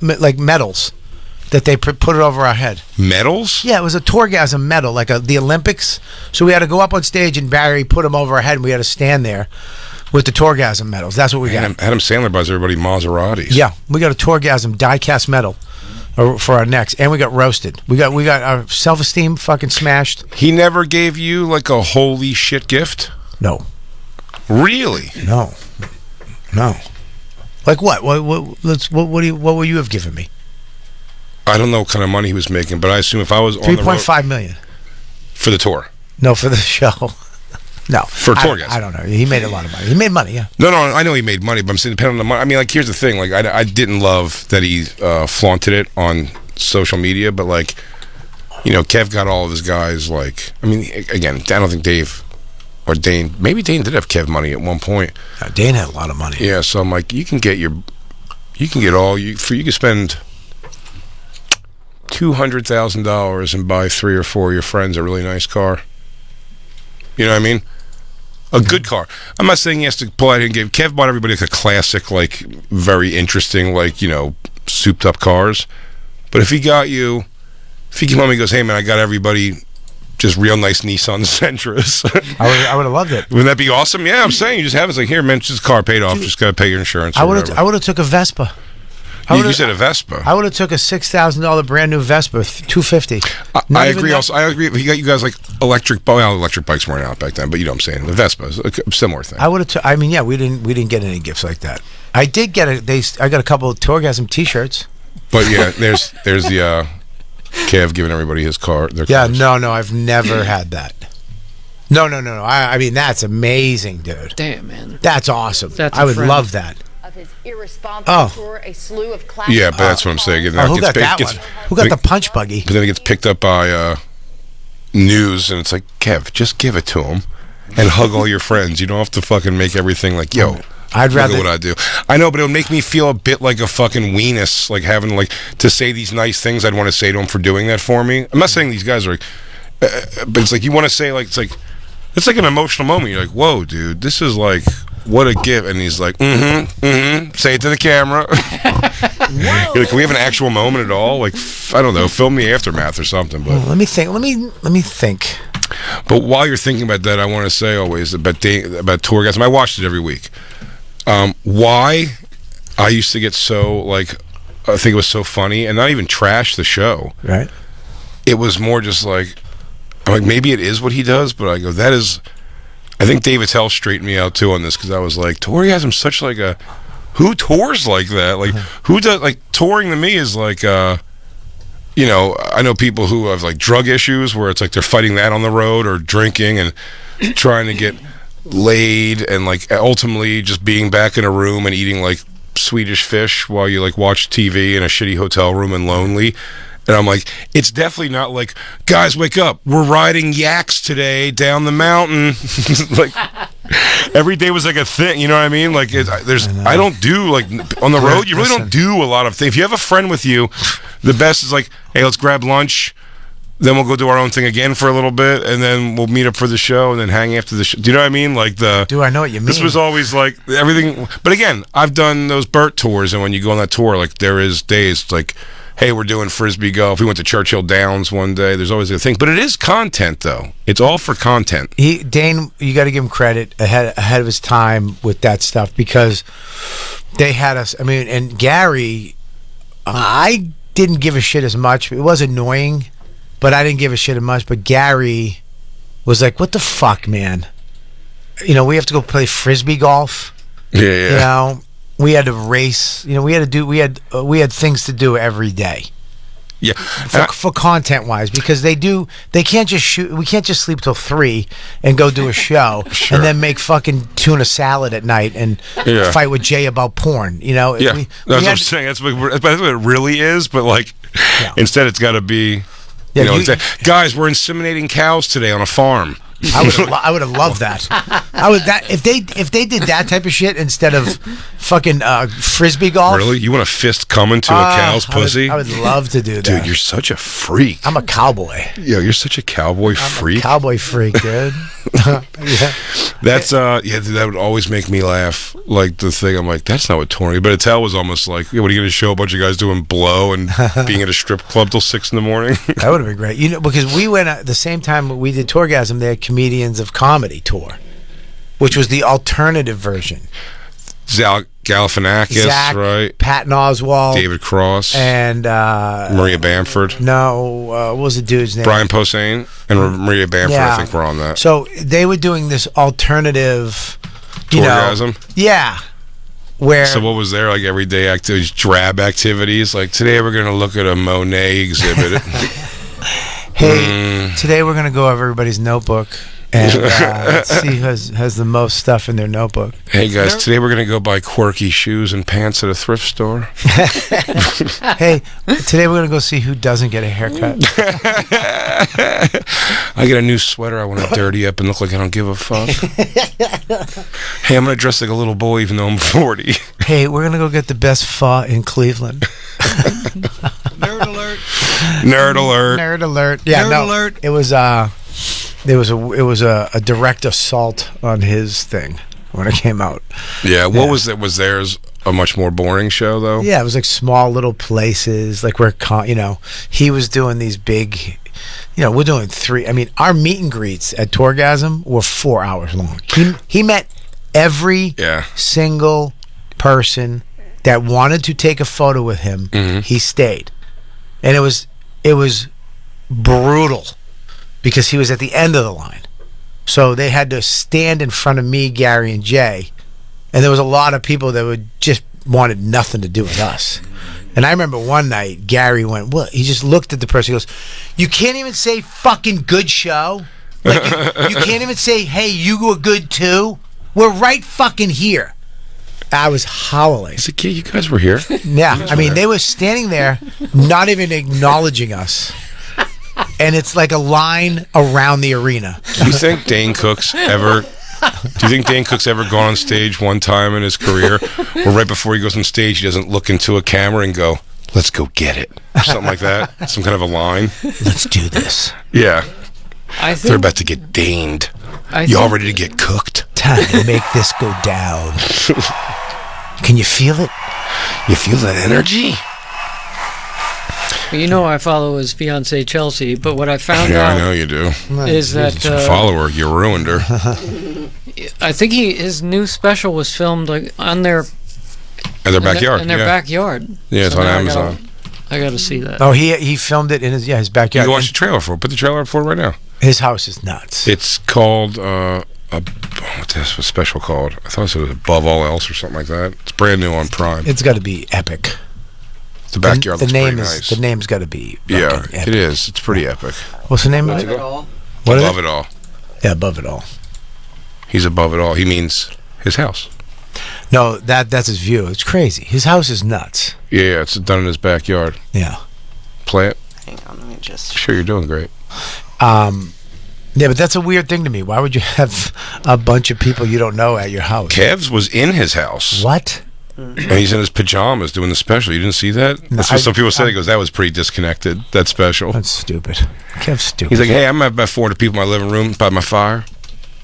like medals that they put it over our head. Medals? Yeah, it was a Tourgasm medal, like the Olympics. So we had to go up on stage and Barry put them over our head and we had to stand there with the Tourgasm medals. That's what we got. Adam Sandler buys everybody Maseratis. Yeah, we got a Tourgasm die-cast medal for our necks, and we got roasted. We got our self-esteem fucking smashed. He never gave you like a holy shit gift? No. Really? No. Like what? What would you have given me? I don't know what kind of money he was making, but I assume if I was on the road... $3.5 million. For the tour? No, for the show. No. For Tourgasm? I don't know. He made a lot of money. He made money, yeah. No, I know he made money, but I'm saying depending on the money. I mean, like, here's the thing. Like, I didn't love that he flaunted it on social media, but, like, you know, Kev got all of his guys, like... I mean, again, I don't think Dave or Dane... Maybe Dane did have Kev money at one point. Dane had a lot of money. Yeah, so I'm like, you can get all... You can spend $200,000 and buy 3 or 4 of your friends a really nice car. You know what I mean? A good car. I'm not saying he has to pull out and give. Kev bought everybody like a classic, like very interesting, like, you know, souped up cars. But if he came home and he goes, hey man, I got everybody just real nice Nissan Sentras. I would have loved it. Wouldn't that be awesome? Yeah, I'm saying you just have it. It's like, here man, just car paid off. Just gotta pay your insurance. I would have took a Vespa. You said a Vespa. I would have took a $6,000 brand new Vespa, $250. I agree. Also, I agree. He got you guys like electric. Well, electric bikes weren't out back then, but you know what I'm saying. The Vespa is a similar thing. I would have. I mean, yeah, we didn't get any gifts like that. I did get I got a couple of Tourgasm T-shirts. But yeah, there's the Kev giving everybody his car. Yeah, cars. No, I've never had that. No. I mean, that's amazing, dude. Damn, man. That's awesome. I would love that. His irresponsible tour, a slew of classic. Yeah, but that's what I'm saying. Who got that one? Who got the punch buggy? But then it gets picked up by news, and it's like, Kev, just give it to him and hug all your friends. You don't have to fucking make everything like, yo. I'd rather look at what I do. I know, but it would make me feel a bit like a fucking weenus, like having like to say these nice things I'd want to say to him for doing that for me. I'm not saying these guys are, but it's like you want to say like it's like an emotional moment. You're like, whoa, dude, this is like. What a gift. And he's like, say it to the camera. You're like, can we have an actual moment at all? Like, I don't know, film the aftermath or something. But let me think. Let me think. But while you're thinking about that, I want to say always about Tourgasm. I watched it every week. Why I used to get so, like, I think it was so funny, and not even trash the show. Right. It was more just like, I'm like, maybe it is what he does, but I go, that is... I think David Tell straightened me out too on this because I was like, Tourgasm such like a who tours like that? Like who does like touring to me is like you know, I know people who have like drug issues where it's like they're fighting that on the road or drinking and trying to get laid and like ultimately just being back in a room and eating like Swedish fish while you like watch TV in a shitty hotel room and lonely. And I'm like, it's definitely not like, guys, wake up. We're riding yaks today down the mountain. Like, every day was like a thing. You know what I mean? Like, I don't do, like, on the road, you really don't do a lot of things. If you have a friend with you, the best is like, hey, let's grab lunch. Then we'll go do our own thing again for a little bit. And then we'll meet up for the show and then hang after the show. Do you know what I mean? Like, do I know what you mean? This was always like everything. But again, I've done those Burt tours. And when you go on that tour, like, there is days like, hey, we're doing Frisbee golf. We went to Churchill Downs one day. There's always a thing. But it is content, though. It's all for content. Dane, you got to give him credit ahead of his time with that stuff because they had us. I mean, and Gary, I didn't give a shit as much. It was annoying, but I didn't give a shit as much. But Gary was like, what the fuck, man? You know, we have to go play Frisbee golf. Yeah, You yeah. know, we had to race. You know, we had things to do every day. Yeah. For content wise, because they can't just shoot. We can't just sleep till 3 and go do a show Sure. and then make fucking tuna salad at night and Yeah. fight with Jay about porn. You know, Yeah, we that's what had I'm saying. That's what it really is. But like, Yeah. instead, it's got to be. Yeah, You know, guys, we're inseminating cows today on a farm. I would have loved that. If they did that type of shit instead of fucking frisbee golf. Really? You want a fist coming to a cow's pussy? I would love to do that. Dude, you're such a freak. I'm a cowboy. Yeah, you're such a cowboy freak. Cowboy freak, dude. Yeah. That's that would always make me laugh. Like the thing, I'm like, that's not what touring. But Attell was almost like, yeah, what are you going to show a bunch of guys doing blow and being at a strip club till 6 a.m? That would have been great. You know, because we went at the same time we did Tourgasm. They had Comedians of Comedy tour, which was the alternative version. Zal Galifianakis, Zach, right? Patton Oswalt, David Cross, and Maria Bamford. No, what was the dude's name? Brian Posehn and Maria Bamford, Yeah. I think, were on that. So they were doing this alternative, Tourgasm? Yeah. Where So what was there? Like everyday activities, drab activities? Like today we're going to look at a Monet exhibit. hey, today we're gonna go over everybody's notebook and see who has the most stuff in their notebook. Hey guys, today we're going to go buy quirky shoes and pants at a thrift store. Hey, today we're gonna go see who doesn't get a haircut. I get a new sweater I want to dirty up and look like I don't give a fuck. Hey, I'm going to dress like a little boy even though I'm 40. Hey, we're gonna go get the best pho in Cleveland. Nerd alert. Nerd alert. Nerd alert. Yeah, Nerd no, alert. It was it was a direct assault on his thing when it came out. Yeah, what was that? Was theirs a much more boring show though? Yeah, it was like small little places, like where he was doing these big. We're doing 3. I mean, our meet and greets at Tourgasm were 4 hours long. He met every single person that wanted to take a photo with him. Mm-hmm. He stayed, and it was brutal because he was at the end of the line, so they had to stand in front of me, Gary, and Jay, and there was a lot of people that would just wanted nothing to do with us. And I remember one night Gary went, "What?" He just looked at the person. He goes, "You can't even say fucking good show. Like you can't even say, hey, you were good too. We're right fucking here." I was howling. He's like, yeah, you guys were here. Yeah, I mean, they were standing there, not even acknowledging us. And it's like a line around the arena. Do you think Dane Cook's ever gone on stage one time in his career where right before he goes on stage he doesn't look into a camera and go, let's go get it, or something like that? Some kind of a line. Let's do this. Yeah. I They're think about to get daned. I You all think- ready to get cooked? Time to make this go down. Can you feel it? You feel that energy? You know, I follow his fiancee Chelsea, but what I found Yeah, out I know you do. is that Follow her. You ruined her. I think his new special was filmed like on their In their backyard. In their backyard. Yeah, it's So on now Amazon. I got to see that. Oh, he filmed it in his You backyard. can watch the trailer for it. Put the trailer up for it right now. His house is nuts. It's called what's this special called? I thought it was Above All Else or something like that. It's brand new on Prime. It's got to be epic. The backyard looks pretty nice. The name's got to be Yeah, fucking epic. it is. It's pretty epic. What's the name of it? What is Above it? it all. Yeah, above it all. He's above it all. He means his house. No, that's his view. It's crazy. His house is nuts. Yeah, it's done in his backyard. Yeah. Play it. Hang on, let me just. Sure, you're doing great. Yeah, but that's a weird thing to me. Why would you have a bunch of people you don't know at your house? Kev's was in his house. What? And he's in his pajamas doing the special. You didn't see that? No, That's what some people say. He goes, that was pretty disconnected, that special. That's stupid. Kev's stupid. He's like, hey, I'm at about 400 people in my living room by my fire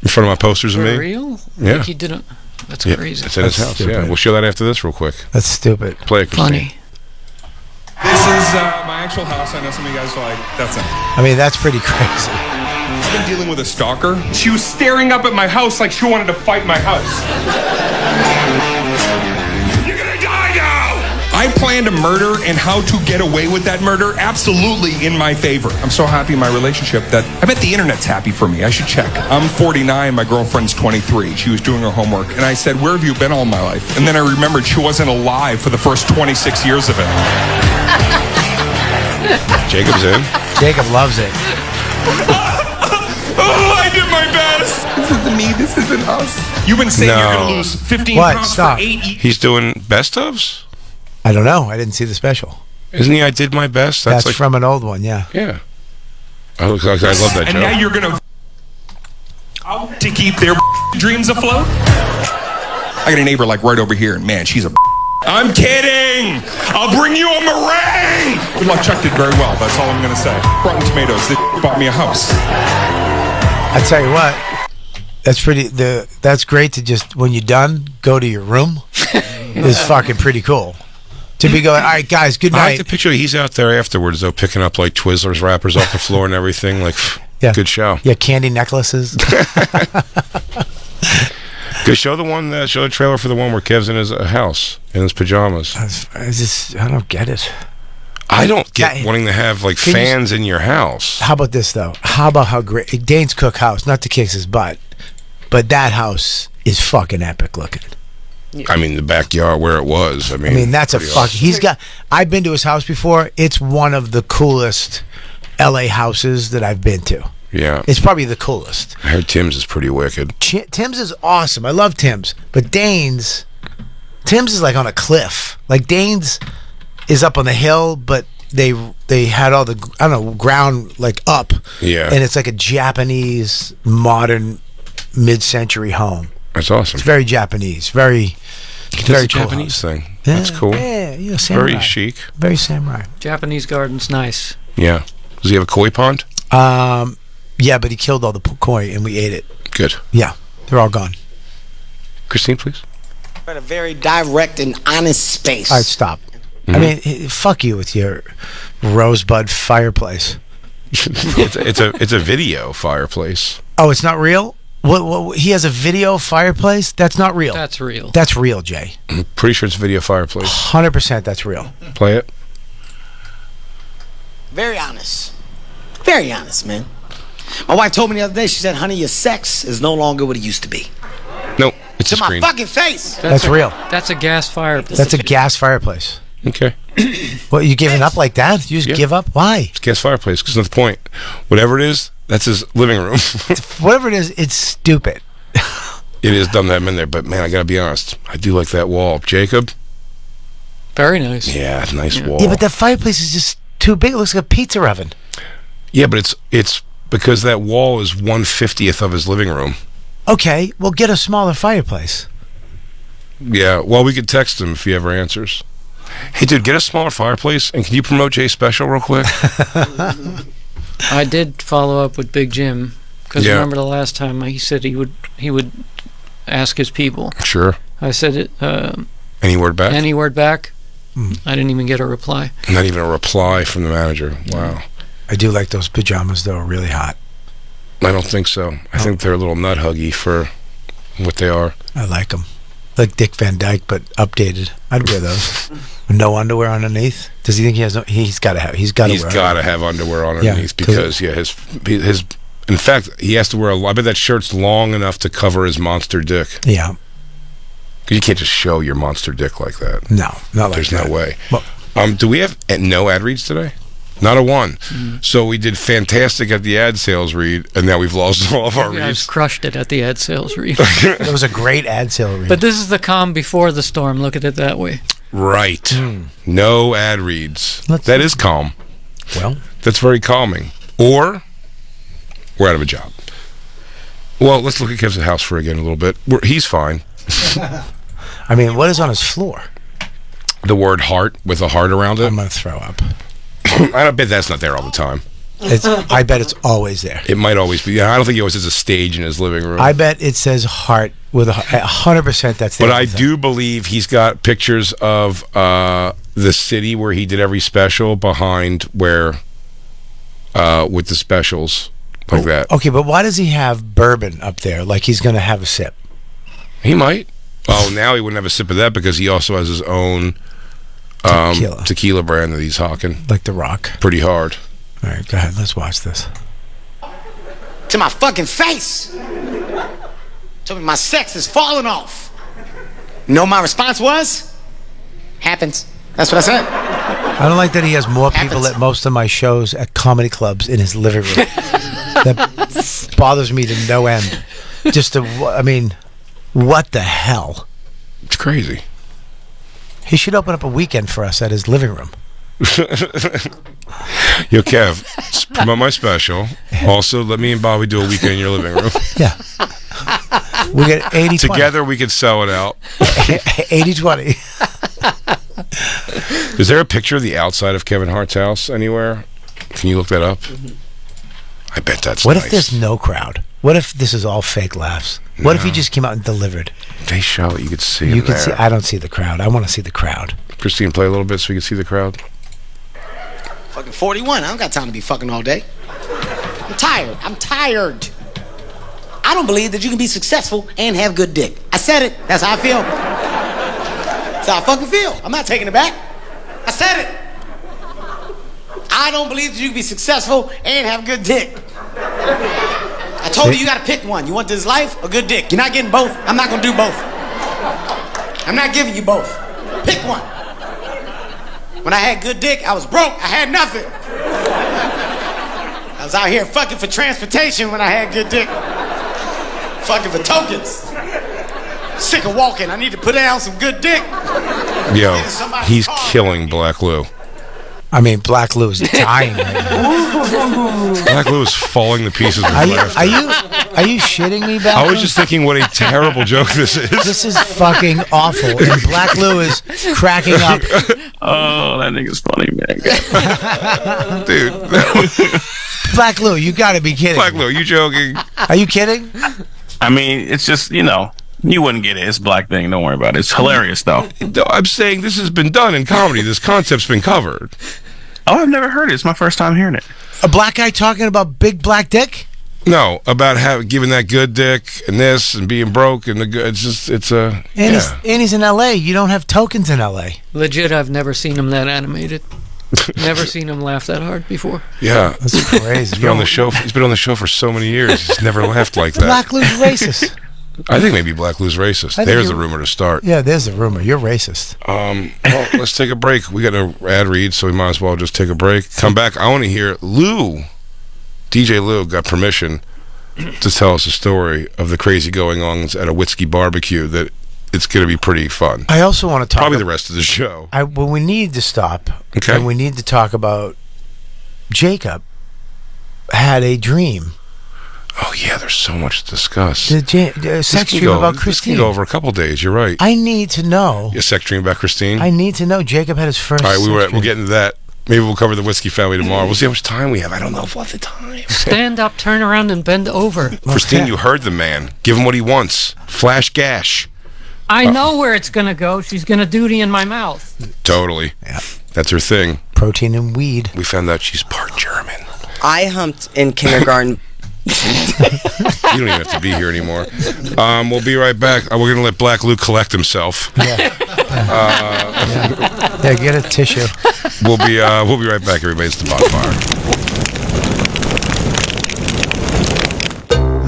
in front of my posters For of me. real? Yeah. Like he didn't. That's Yeah, crazy. it's in his That's house. stupid. Yeah, we'll show that after this real quick. That's stupid. Play it, Christine. Funny. This is my actual house. I know some of you guys are like, that's it. I mean, that's pretty crazy. I've been dealing with a stalker. She was staring up at my house like she wanted to fight my house. You're gonna die now! I I planned a murder and how to get away with that murder, absolutely in my favor. I'm so happy in my relationship that I bet the internet's happy for me. I should check. I'm 49, my girlfriend's 23. She was doing her homework, and I said, where have you been all my life? And then I remembered she wasn't alive for the first 26 years of it. Jacob's in. Jacob loves it. Oh, I did my best. This isn't me. This isn't us. You've been saying you're going to lose 15 What? pounds Stop. for 8 years. He's doing best ofs? I don't know. I didn't see the special. Isn't he? I did my best. That's like, from an old one, yeah. yeah. I love that And joke. now you're going to keep their dreams afloat? I got a neighbor like right over here, and man, she's a I'm kidding! I'll bring you a meringue! Good luck, Chuck did very well. That's all I'm going to say. Rotten Tomatoes, they bought me a house. I tell you what, that's great to just, when you're done, go to your room. It's fucking pretty cool. To be going, all right, guys, good I night. like the picture. He's out there afterwards, though, picking up like Twizzlers wrappers off the floor and everything. Like, Yeah. good show. Yeah, candy necklaces. Good show. Show the trailer for the one where Kev's in his house in his pajamas. I don't get it. I don't get Yeah. wanting to have like Can you- fans in your house. How about this, though? How about how great Dane's Cook house, not to kick his butt, but that house is fucking epic looking. I mean, the backyard where it was. I mean, That's a pretty fuck. awesome. He's got. I've been to his house before. It's one of the coolest LA houses that I've been to. Yeah. It's probably the coolest. I heard Tim's is pretty wicked. Tim's is awesome. I love Tim's, but Dane's is like on a cliff. Like Dane's is up on the hill, but they had all the ground like up. Yeah. And it's like a Japanese modern mid-century home. That's awesome. It's very Japanese. Very That's very a cool Japanese house. thing. That's cool. Yeah, samurai. Very chic. Very samurai. Japanese garden's nice. Yeah. Does he have a koi pond? Yeah, but he killed all the koi and we ate it. Good. Yeah, they're all gone. Christine, please. In a very direct and honest space. All right, stop. Mm-hmm. I mean, fuck you with your rosebud fireplace. it's a video fireplace. Oh, it's not real? What? He has a video fireplace? That's not real. That's real. That's real, Jay. I'm pretty sure it's a video fireplace. 100% that's real. Play it. Very honest. Very honest, man. My wife told me the other day, she said, honey, your sex is no longer what it used to be. No, it's To a my screen. fucking face. That's real. That's a gas fireplace. That's a gas fireplace. Okay. What, you giving up like that? You just Yeah. give up? Why? It's a gas fireplace because that's the point. Whatever it is, that's his living room. Whatever it is, it's stupid. It is dumb to have him in there, but man, I gotta be honest. I do like that wall. Jacob? Very nice. Yeah, nice wall. Yeah, but that fireplace is just too big. It looks like a pizza oven. Yeah, but it's because that wall is 1/50th of his living room. Okay, well, get a smaller fireplace. Yeah, well, we could text him if he ever answers. Hey, dude, get a smaller fireplace, and can you promote Jay's special real quick? I did follow up with Big Jim because Yeah. remember the last time he said he would ask his people. Sure. I said, Any word back? any word back? I didn't even get a reply. Not even a reply from the manager. Wow. I do like those pajamas, though. Really hot. I don't think so. I think they're a little nut huggy for what they are. I like them. Like Dick Van Dyke, but updated. I'd wear those. No underwear underneath. Does he think he has no? He's got to have. He's got to wear. Got to have underwear underneath Yeah, because his. In fact, he has to wear. I bet that shirt's long enough to cover his monster dick. Yeah. 'Cause you can't just show your monster dick like that. No, not like There's that. no way. Well, Do we have no ad reads today? Not a one. So we did fantastic at the ad sales read, and now we've lost all of our You guys reads. crushed it at the ad sales read. it was a great ad sale read. But this is the calm before the storm. Look at it that way. Right. No ad reads. That is calm. well, That's very calming. Or we're out of a job. Well, let's look at Kev's house for again a little bit. He's fine. I mean, what is on his floor? The word heart with a heart around it. I'm gonna throw up. I bet that's not there all the time. I bet it's always there. It might always be. Yeah, I don't think he always has a stage in his living room. I bet it says heart with 100%. That's there. But I do believe he's got pictures of the city where he did every special behind where with the specials like that. Okay, but why does he have bourbon up there? Like he's gonna have a sip. He might. Oh, now he wouldn't have a sip of that because he also has his own tequila brand that he's hawking. Like The Rock. Pretty hard. All right, go ahead. Let's watch this. To my fucking face. Told me my sex is falling off. You know what my response was? Happens. That's what I said. I don't like that he has more people at most of my shows at comedy clubs in his living room. That bothers me to no end. What the hell? It's crazy. He should open up a weekend for us at his living room. Yo, Kev, promote my special. Also, let me and Bobby do a weekend in your living room. Yeah. We get 80-20. Together, we could sell it out. 80-20. Is there a picture of the outside of Kevin Hart's house anywhere? Can you look that up? I bet that's What nice. if there's no crowd? What if this is all fake laughs? What if he just came out and delivered? They show it. You could see You it can there. see. I don't see the crowd. I want to see the crowd. Christine, play a little bit so we can see the crowd. Fucking 41. I don't got time to be fucking all day. I'm tired. I don't believe that you can be successful and have good dick. I said it. That's how I feel. That's how I fucking feel. I'm not taking it back. I said it. I don't believe that you can be successful and have good dick. I told you gotta pick one. You want this life or good dick? You're not getting both. I'm not gonna do both. I'm not giving you both. Pick one. When I had good dick, I was broke. I had nothing. I was out here fucking for transportation when I had good dick. Fucking for tokens. Sick of walking. I need to put down some good dick. Yo, he's killing Black Lou. I mean, Black Lou is dying right now. Black Lou is falling to pieces with laughter. Are you shitting me, Black I Lou? was just thinking what a terrible joke this is. This is fucking awful. And Black Lou is cracking up. Oh, that nigga's funny, man. Dude. Black Lou, you gotta be kidding. Black Lou, you joking? Are you kidding? I mean, it's just, you wouldn't get it. It's a black thing. Don't worry about it. It's hilarious, though. No, I'm saying this has been done in comedy. This concept's been covered. Oh, I've never heard it. It's my first time hearing it. A black guy talking about big black dick? No, about giving that good dick and this and being broke and the good. And he's in L.A. You don't have tokens in L.A. Legit, I've never seen him that animated. Never seen him laugh that hard before. Yeah, that's crazy. He's been on the show. He's been on the show for so many years. He's never laughed like that. Black Lou's racist. I think maybe Black Lou's racist. There's the rumor to start. Yeah, there's a rumor. You're racist. Well, let's take a break. We got an ad read, so we might as well just take a break. Come back. I want to hear Lou. DJ Lou got permission to tell us a story of the crazy going-ons at a whiskey barbecue that it's going to be pretty fun. I also want to talk probably the rest of the show. Well, we need to stop. Okay. And we need to talk about Jacob had a dream. Oh, yeah, there's so much to discuss. The sex dream about Christine. This can go over a couple days. You're right. I need to know. A sex dream about Christine? I need to know. Jacob had his first All right, sex we'll get into that. Maybe we'll cover the whiskey family tomorrow. We'll see how much time we have. I don't know if we'll have the time. Stand up, turn around, and bend over. Christine, you heard the man. Give him what he wants. Flash gash. I know where it's going to go. She's going to duty in my mouth. Totally. Yeah. That's her thing. Protein and weed. We found out she's part German. I humped in kindergarten. You don't even have to be here anymore. We'll be right back. We're going to let Black Luke collect himself. Yeah. Yeah, get a tissue. We'll be right back, everybody. It's the Bonfire.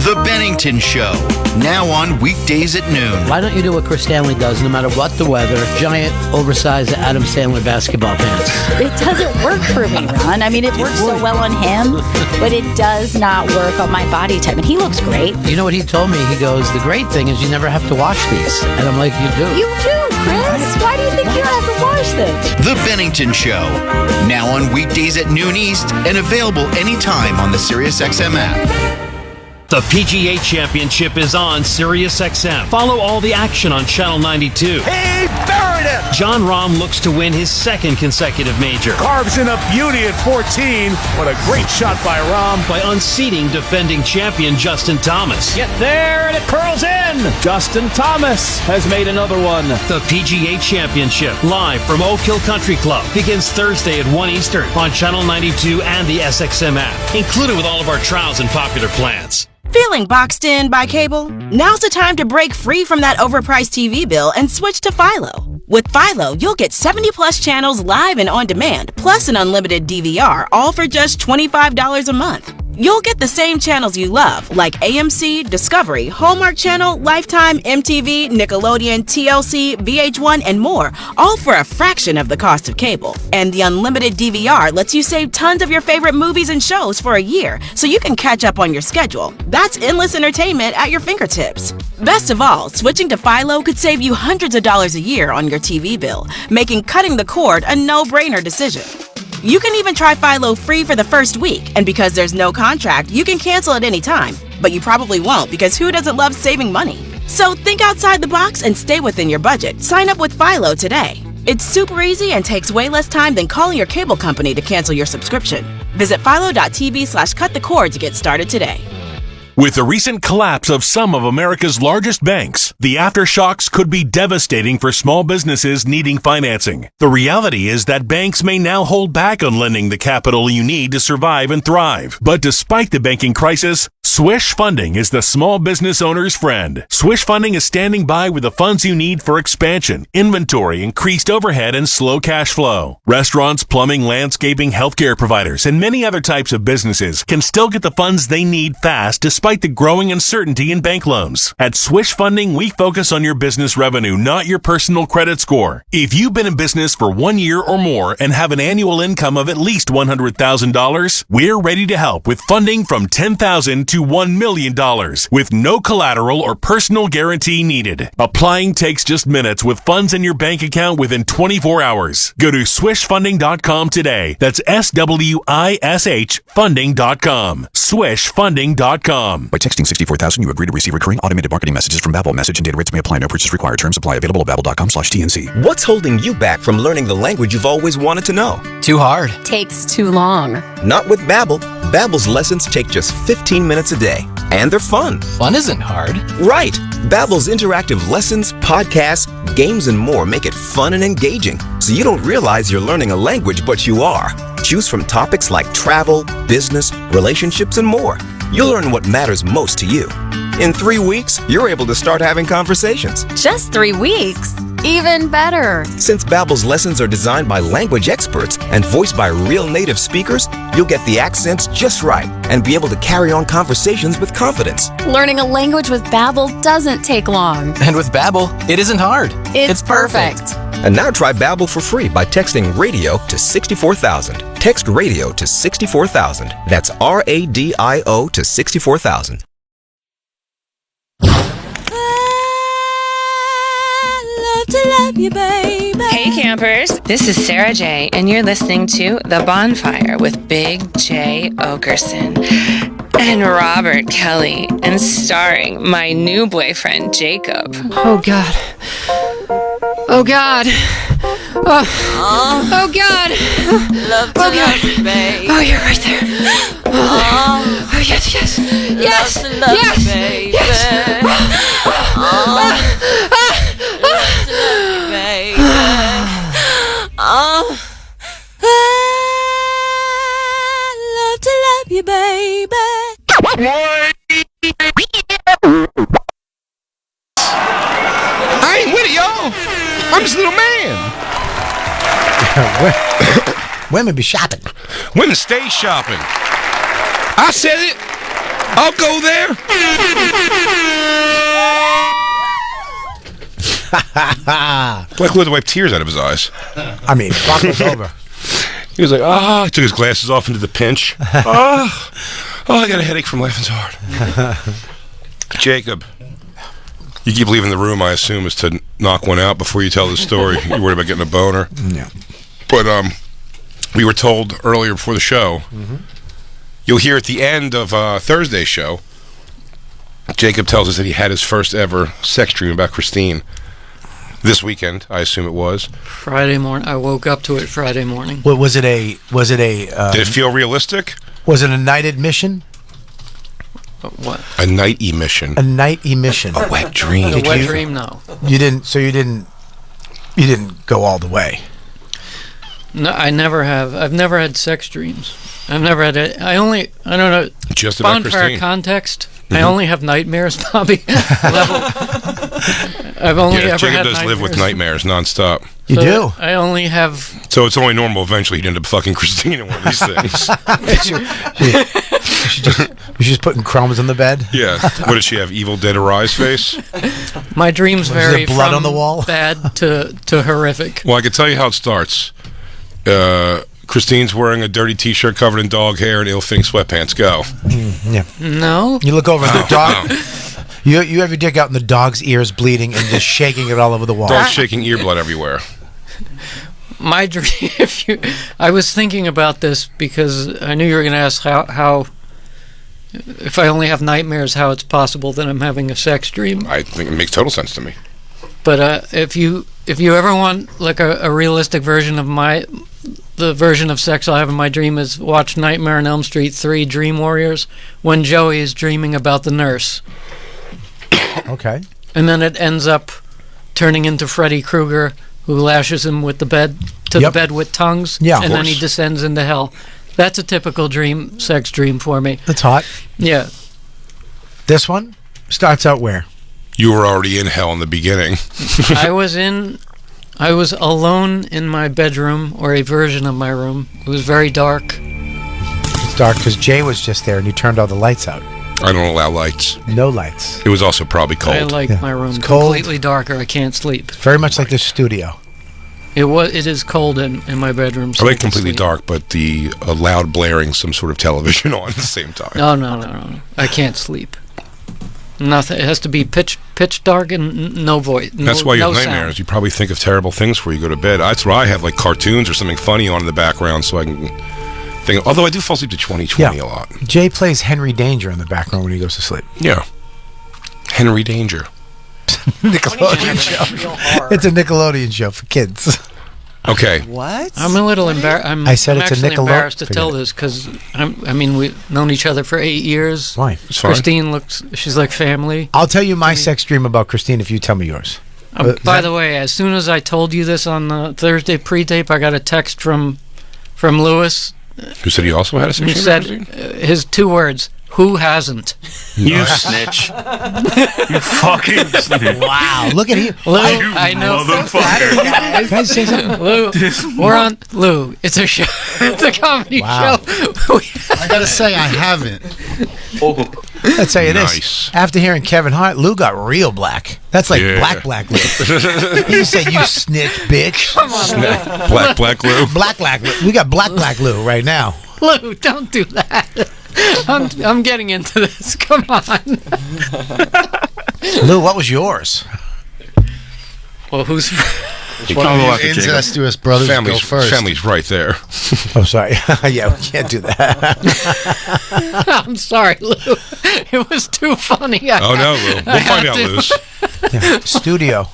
The Bennington Show, now on weekdays at noon. Why don't you do what Chris Stanley does no matter what the weather? Giant, oversized Adam Sandler basketball pants. It doesn't work for me, Ron. I mean, it works so well on him, but it does not work on my body type. And he looks great. You know what he told me? He goes, the great thing is you never have to wash these. And I'm like, you do. You do, Chris. Why do you think you have to wash them? The Bennington Show, now on weekdays at noon East and available anytime on the SiriusXM app. The PGA Championship is on SiriusXM. Follow all the action on Channel 92. He buried it! John Rahm looks to win his second consecutive major. Carves in a beauty at 14. What a great shot by Rahm. By unseating defending champion Justin Thomas. Get there and it curls in. Justin Thomas has made another one. The PGA Championship, live from Oak Hill Country Club, begins Thursday at 1 Eastern on Channel 92 and the SXM app, included with all of our trials and popular plans. Feeling boxed in by cable? Now's the time to break free from that overpriced TV bill and switch to Philo. With Philo, you'll get 70-plus channels live and on demand, plus an unlimited DVR, all for just $25 a month. You'll get the same channels you love, like AMC, Discovery, Hallmark Channel, Lifetime, MTV, Nickelodeon, TLC, VH1, and more, all for a fraction of the cost of cable. And the unlimited DVR lets you save tons of your favorite movies and shows for a year, so you can catch up on your schedule. That's endless entertainment at your fingertips. Best of all, switching to Philo could save you hundreds of dollars a year on your TV bill, making cutting the cord a no-brainer decision. You can even try Philo free for the first week, and because there's no contract, you can cancel at any time. But you probably won't, because who doesn't love saving money? So think outside the box and stay within your budget. Sign up with Philo today. It's super easy and takes way less time than calling your cable company to cancel your subscription. Visit philo.tv/cutthecord to get started today. With the recent collapse of some of America's largest banks, the aftershocks could be devastating for small businesses needing financing. The reality is that banks may now hold back on lending the capital you need to survive and thrive. But despite the banking crisis, Swish Funding is the small business owner's friend. Swish Funding is standing by with the funds you need for expansion, inventory, increased overhead, and slow cash flow. Restaurants, plumbing, landscaping, healthcare providers, and many other types of businesses can still get the funds they need fast despite the growing uncertainty in bank loans. At Swish Funding, we focus on your business revenue, not your personal credit score. If you've been in business for 1 year or more and have an annual income of at least $100,000, we're ready to help with funding from $10,000 to $1 million with no collateral or personal guarantee needed. Applying takes just minutes with funds in your bank account within 24 hours. Go to swishfunding.com today. That's SWISH funding.com. Swishfunding.com. By texting 64,000, you agree to receive recurring automated marketing messages from Babbel. Message and data rates may apply. No purchase required. Terms apply. Available at babbel.com/TNC. What's holding you back from learning the language you've always wanted to know? Too hard. Takes too long. Not with Babbel. Babbel's lessons take just 15 minutes a day. And they're fun. Fun isn't hard. Right. Babbel's interactive lessons, podcasts, games, and more make it fun and engaging, so you don't realize you're learning a language, but you are. Choose from topics like travel, business, relationships, and more. You'll learn what matters most to you. In 3 weeks, you're able to start having conversations. Just 3 weeks? Even better. Since Babbel's lessons are designed by language experts and voiced by real native speakers, you'll get the accents just right and be able to carry on conversations with confidence. Learning a language with Babbel doesn't take long. And with Babbel, it isn't hard. It's perfect. And now try Babbel for free by texting radio to 64,000. Text radio to 64,000. That's RADIO to 64,000. To love you, baby. Hey campers, this is Sarah J, and you're listening to The Bonfire with Big J Oakerson and Robert Kelly, and starring my new boyfriend Jacob. Oh God. Oh God. Oh God. Love to love you, baby. Oh, you're right there. Oh yes, yes, yes, love to love you, baby. Yes. Love to love you, baby. I ain't with it, y'all. I'm just a little man. Women be shopping. Women stay shopping. I said it. I'll go there. Black Lord wiped tears out of his eyes. I mean, clock was over. He was like, he took his glasses off into the pinch. I got a headache from laughing so hard. Jacob, you keep leaving the room, I assume, is to knock one out before you tell the story. You're worried about getting a boner. Yeah. But we were told earlier before the show, you'll hear at the end of Thursday's show, Jacob tells us that he had his first ever sex dream about Christine. This weekend, I assume it was. Friday morning. I woke up to it Friday morning. What was it? Did it feel realistic? Was it a night admission? What? A night emission. A night emission. A wet dream. A wet dream, no. You didn't. So you didn't go all the way. No, I never have. I've never had sex dreams. I've never had it. I don't know. Just about Bonfire Christine. context. I only have nightmares, Bobby. I've only ever Jacob had does live with nightmares nonstop. You do? I only have. So it's only normal eventually he'd end up fucking Christine in one of these things. She's putting crumbs on the bed. Yeah. What does she have? Evil Dead Arise face? My dreams there vary blood from on the wall? bad to horrific. Well, I can tell you how it starts. Christine's wearing a dirty T-shirt covered in dog hair and ill-fitting sweatpants. Go. Yeah. No. You look over at the dog. You have your dick out and the dog's ears bleeding and just shaking it all over the wall. Dog's shaking ear blood everywhere. My dream. I was thinking about this because I knew you were going to ask how. If I only have nightmares, how it's possible that I'm having a sex dream. I think it makes total sense to me. But if you ever want like a realistic version of the version of sex I have in my dream is watch Nightmare on Elm Street 3 Dream Warriors when Joey is dreaming about the nurse. Okay. And then it ends up turning into Freddy Krueger, who lashes him with the bed with tongues. Yeah, and then he descends into hell. That's a typical sex dream for me. That's hot. Yeah. This one starts out where? You were already in hell in the beginning. I was alone in my bedroom, or a version of my room. It was very dark. It's dark because Jay was just there and you turned all the lights out. I don't allow lights. No lights. It was also probably cold. I like my room It's cold. completely dark, or I can't sleep. Very much like this studio. It is cold in my bedroom. I like completely dark, but the loud blaring some sort of television on at the same time. No. I can't sleep. Nothing. It has to be pitch dark and no voice. That's why you have no nightmares. sound. You probably think of terrible things before you go to bed. That's why I have like cartoons or something funny on in the background so I can think. Although I do fall asleep to 2020 a lot. Jay plays Henry Danger in the background when he goes to sleep. Yeah. Henry Danger. Nickelodeon show. It's a Nickelodeon show for kids. Okay. What? I'm a little embarrassed. I said it's a actually Nickelodeon. embarrassed to tell this because we've known each other for 8 years. Why? It's fine. Christine she's like family. I'll tell you my sex dream about Christine if you tell me yours. By the way, as soon as I told you this on the Thursday pre-tape, I got a text from Lewis. Who said he also had a sex He dream? said his 2 words: "Who hasn't?" You snitch. You fucking snitch. Wow, look at you. Lou, I know. Motherfucker. Can I say something? Lou, we're on. Lou, it's a show. It's a comedy Wow. show. I gotta say, I haven't. Let's tell you Nice. this. After hearing Kevin Hart, Lou got real black. That's like Yeah. black Lou. You said you snitch, bitch. Come on, Black Lou. Black Lou. We got black Lou right now. Lou, don't do that. I'm getting into this. Come on. Lou, what was yours? Well, who's? Incestuous brothers go first. Family's right there. Oh, sorry. Yeah, we can't do that. I'm sorry, Lou. It was too funny. Oh no, Lou. We'll find out, Lou. Yeah. Studio.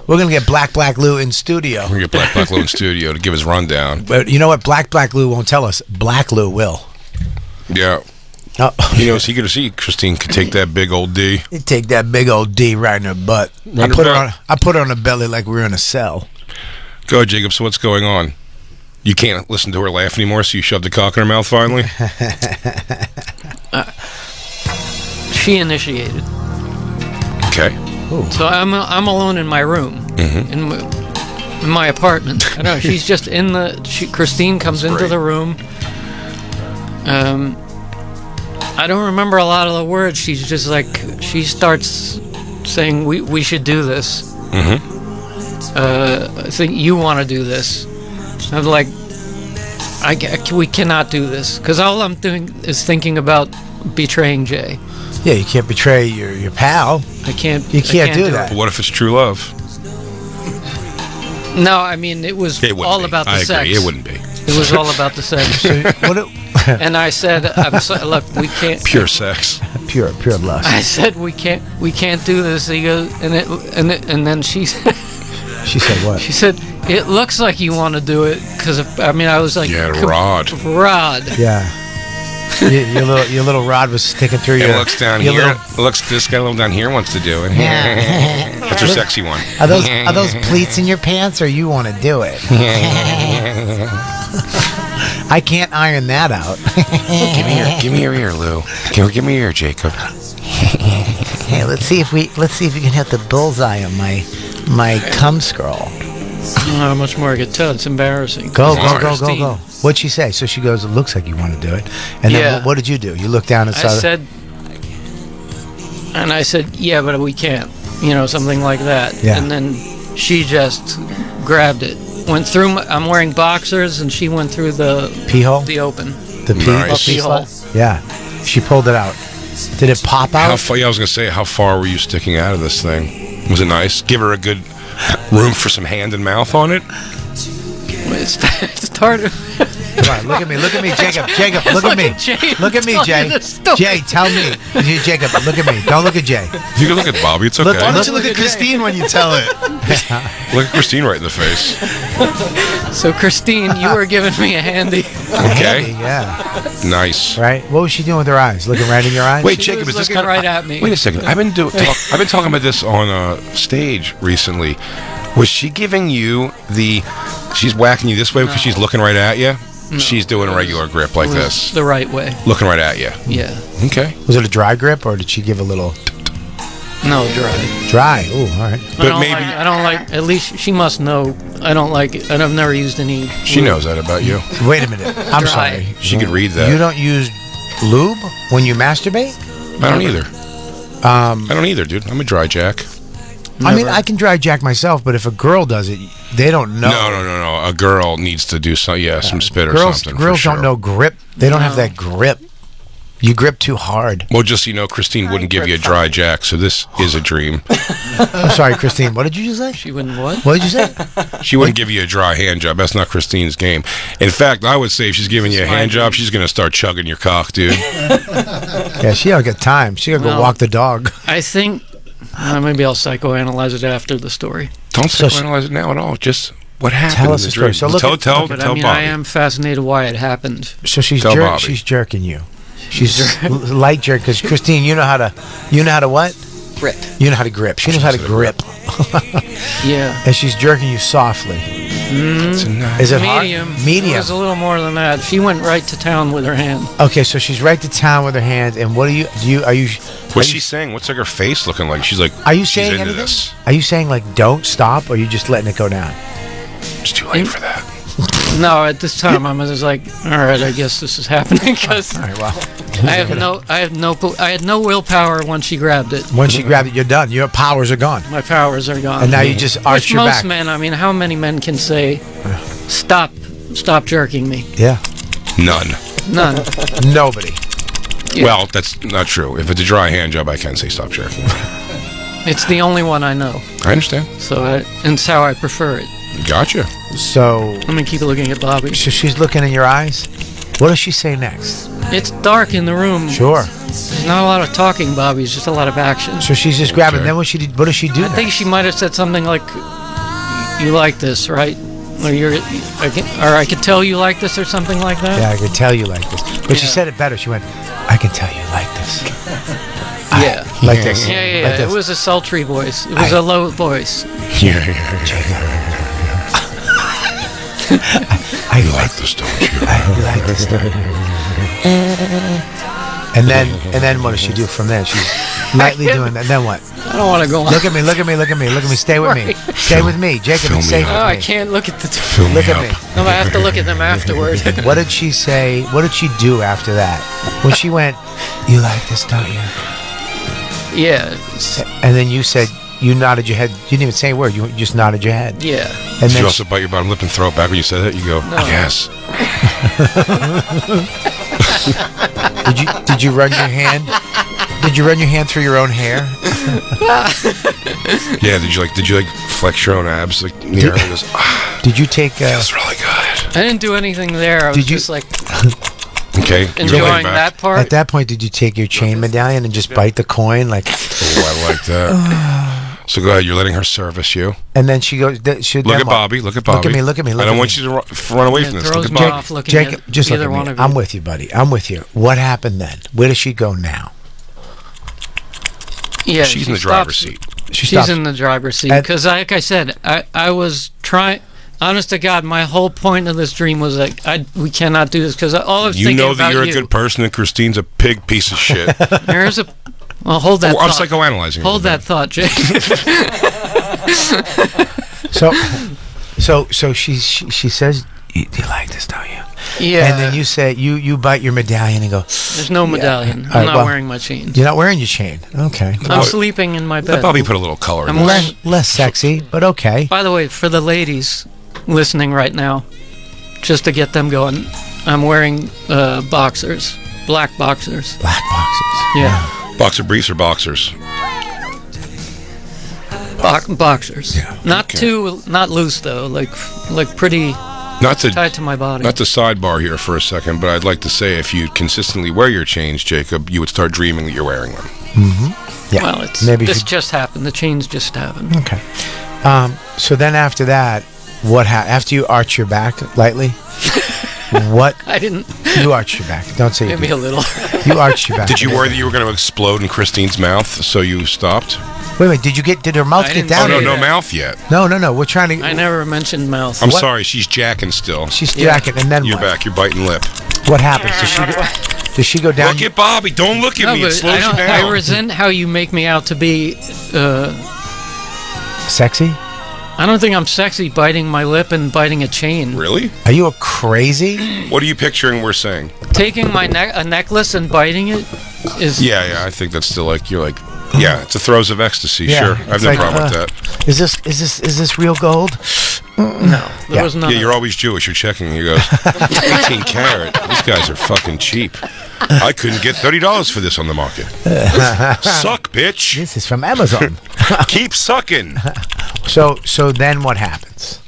We're gonna get Black Lou in studio. We're gonna get Black Lou in studio to give his rundown. But you know what? Black Lou won't tell us. Black Lou will. Yeah. Oh. He knows he could see Christine could take that big old D. He'd take that big old D right in her butt. Right in I her butt. put her on the belly like we were in a cell. Go ahead, Jacob. So what's going on? You can't listen to her laugh anymore, so you shoved the cock in her mouth finally? She initiated. Okay. Ooh. So I'm alone in my room, in my apartment. I don't know. She's just in Christine comes into the room. I don't remember a lot of the words. She's just like, she starts saying, we should do this. I think you want to do this. I'm like, we cannot do this. Because all I'm doing is thinking about betraying Jay. Yeah, you can't betray your pal. I can't. You can't do that. But what if it's true love? No, I mean, it was all about the I sex. agree. It wouldn't be. It was all about the sex. And I said, look, we can't. Pure sex. Pure lust. I said we can't do this. He goes, and then she said, she said what? She said, it looks like you want to do it because I was like, Yeah, Rod. Rod. Yeah. Your little rod was sticking through your. It looks down your here. little- Looks this guy little down here wants to do it. That's your sexy one. Are those pleats in your pants, or you want to do it? I can't iron that out. Give me your ear, Lou. Give me your ear, Jacob. Hey, let's see if we can hit the bullseye on my cum scroll. I don't know how much more I could tell. It's embarrassing. Go. What'd she say? So she goes, it looks like you want to do it. And then what did you do? You looked down and saw I said, yeah, but we can't. Something like that. Yeah. And then she just grabbed it. Went through, I'm wearing boxers, and she went through the pee hole? The open. The pee hole? Yeah. She pulled it out. Did it pop out? How far? Yeah, I was going to say, how far were you sticking out of this thing? Was it nice? Give her a good room for some hand and mouth on it? It's hard to... Come on, look at me, Jacob, look at me. Look at me, Jay. Jay, tell me. Jacob, look at me. Don't look at Jay. You can look at Bobby, it's okay. Why don't you look at Christine when you tell it? Look at Christine right in the face. So, Christine, you were giving me a handy. Okay. Yeah. Nice. Right? What was she doing with her eyes? Looking right in your eyes? Wait, Jacob, is this looking right at me. Wait a second. I've been talking about this on stage recently. Was she giving you she's whacking you this way because she's looking right at you? No, she's doing a regular grip like this. The right way. Looking right at you. Yeah. Okay. Was it a dry grip, or did she give a little? No, dry. Dry. Oh, all right. But maybe I don't like. At least she must know. I don't like it, and I've never used any. She knows that about you. Wait a minute. I'm sorry. She could read that. You don't use lube when you masturbate? I don't either. I don't either, dude. I'm a dry jack. Never. I mean, I can dry jack myself, but if a girl does it, they don't know. No. A girl needs to do some spit or something. Girls don't know grip. They don't have that grip. You grip too hard. Well, just so you know, Christine wouldn't give you a dry jack, so this is a dream. I'm sorry, Christine. What did you just say? She wouldn't what? What did you say? She wouldn't give you a dry hand job. That's not Christine's game. In fact, I would say if she's giving you a hand job, she's going to start chugging your cock, dude. Yeah, she don't get time. She got to go walk the dog. I think... maybe I'll psychoanalyze it after the story. Don't psychoanalyze it now at all. Just what happened. Tell us the story. So tell Bobby. I am fascinated why it happened. So she's jerking you. She's light jerk because Christine, you know how to what? Grip. You know how to grip. She knows how to grip. Yeah. And she's jerking you softly. Is it medium? Hard? Medium. It was a little more than that. She went right to town with her hand. Okay, so she's right to town with her hand. And what are you? What's she saying? What's like her face looking like? She's like, are you saying into anything? This. Are you saying like don't stop, or are you just letting it go down? It's too late for that. No, at this time I was like, all right, I guess this is happening because I had no willpower once she grabbed it. Once she grabbed it, you're done. Your powers are gone. My powers are gone. And now you just arch your back. Most men, I mean, how many men can say, stop jerking me? Yeah. None. Nobody. Yeah. Well, that's not true. If it's a dry hand job, I can say stop jerking. It's the only one I know. I understand. So, and it's how I prefer it. Gotcha. So I'm gonna keep looking at Bobby. So she's looking in your eyes. What does she say next? It's dark in the room. Sure. There's not a lot of talking, Bobby. It's just a lot of action. So she's just grabbing. Then what does she do? I think she might have said something like, "You like this, right?" Or I could tell you like this, or something like that. Yeah, I could tell you like this. But she said it better. She went, "I can tell you like this." Yeah. Like this. Yeah. Like this. It was a sultry voice. It was a low voice. Yeah. I like this, don't you? I like this, don't you? And then what does she do from there? She's lightly doing that. Then what? I don't want to go on. Look at me. Stay with me. Stay with me. Jacob, be safe with me. I can't look at the... Look at me. No, I have to look at them afterward. What did she say? What did she do after that? When she went, you like this, don't you? Yeah. And then you said... You nodded your head. You didn't even say a word. You just nodded your head. Yeah. And did you also bite your bottom lip and throw it back when you said that? You go, no. Yes. Did you run your hand? Did you run your hand through your own hair? Yeah. Did you flex your own abs like near? Did you take? Feels really good. I didn't do anything there. I was just like. Okay. Enjoying that part. At that point, did you take your chain medallion and just bite the coin like? Oh, I like that. So go ahead. You're letting her service you. And then she goes. Look at Bobby. Look at Bobby. Look at me. I don't want you to run away from this. Look at Bobby. Jacob, just look at me. I'm with you, buddy. I'm with you. What happened then? Where does she go now? Yeah, she's in the driver's seat. She's in the driver's seat because, like I said, I was trying. Honest to God, my whole point of this dream was like, we cannot do this because all I was thinking about you know that you're a good person and Christine's a pig piece of shit. There's a. Well, hold that. I'm thought. psychoanalyzing. Hold that thought, Jake. So she says, "Do you like this, don't you?" Yeah. And then you say you bite your medallion and go. There's no medallion. Yeah. I'm not wearing my chain. You're not wearing your chain. Okay. I'm sleeping in my bed. Let Bobby put a little color. I'm in wearing less sexy, but okay. By the way, for the ladies listening right now, just to get them going, I'm wearing boxers, black boxers. Black boxers. Yeah. Boxer briefs or boxers? Boxers. Yeah. Not loose though, like pretty tied to my body. Not to sidebar here for a second, but I'd like to say if you consistently wear your chains, Jacob, you would start dreaming that you're wearing them. Mm-hmm. Yeah. Well, this just happened. The chains just happened. Okay. So then after that, what after you arch your back lightly? What? I didn't. You arched your back. Don't say maybe a little. You arched your back. Did you worry that you were going to explode in Christine's mouth, so you stopped? Wait a minute. Did her mouth get down? Oh, no mouth yet. No. We're trying to. I never mentioned mouth. I'm sorry. She's jacking still. She's jacking, and then you're what? back. You're biting lip. What happens? Does she go down? Look at Bobby. Don't look at me. It slows you down. I resent how you make me out to be sexy. I don't think I'm sexy biting my lip and biting a chain. Really? Are you a crazy? What are you picturing we're saying? Taking my a necklace and biting it is... Yeah, I think that's still like, you're like, yeah, it's a throes of ecstasy, Yeah, sure. I have no problem with that. Is this real gold? No, there was none. Yeah, you're always Jewish. You're checking. He goes, 18 karat. These guys are fucking cheap. I couldn't get $30 for this on the market. Suck, bitch. This is from Amazon. Keep sucking. So then what happens?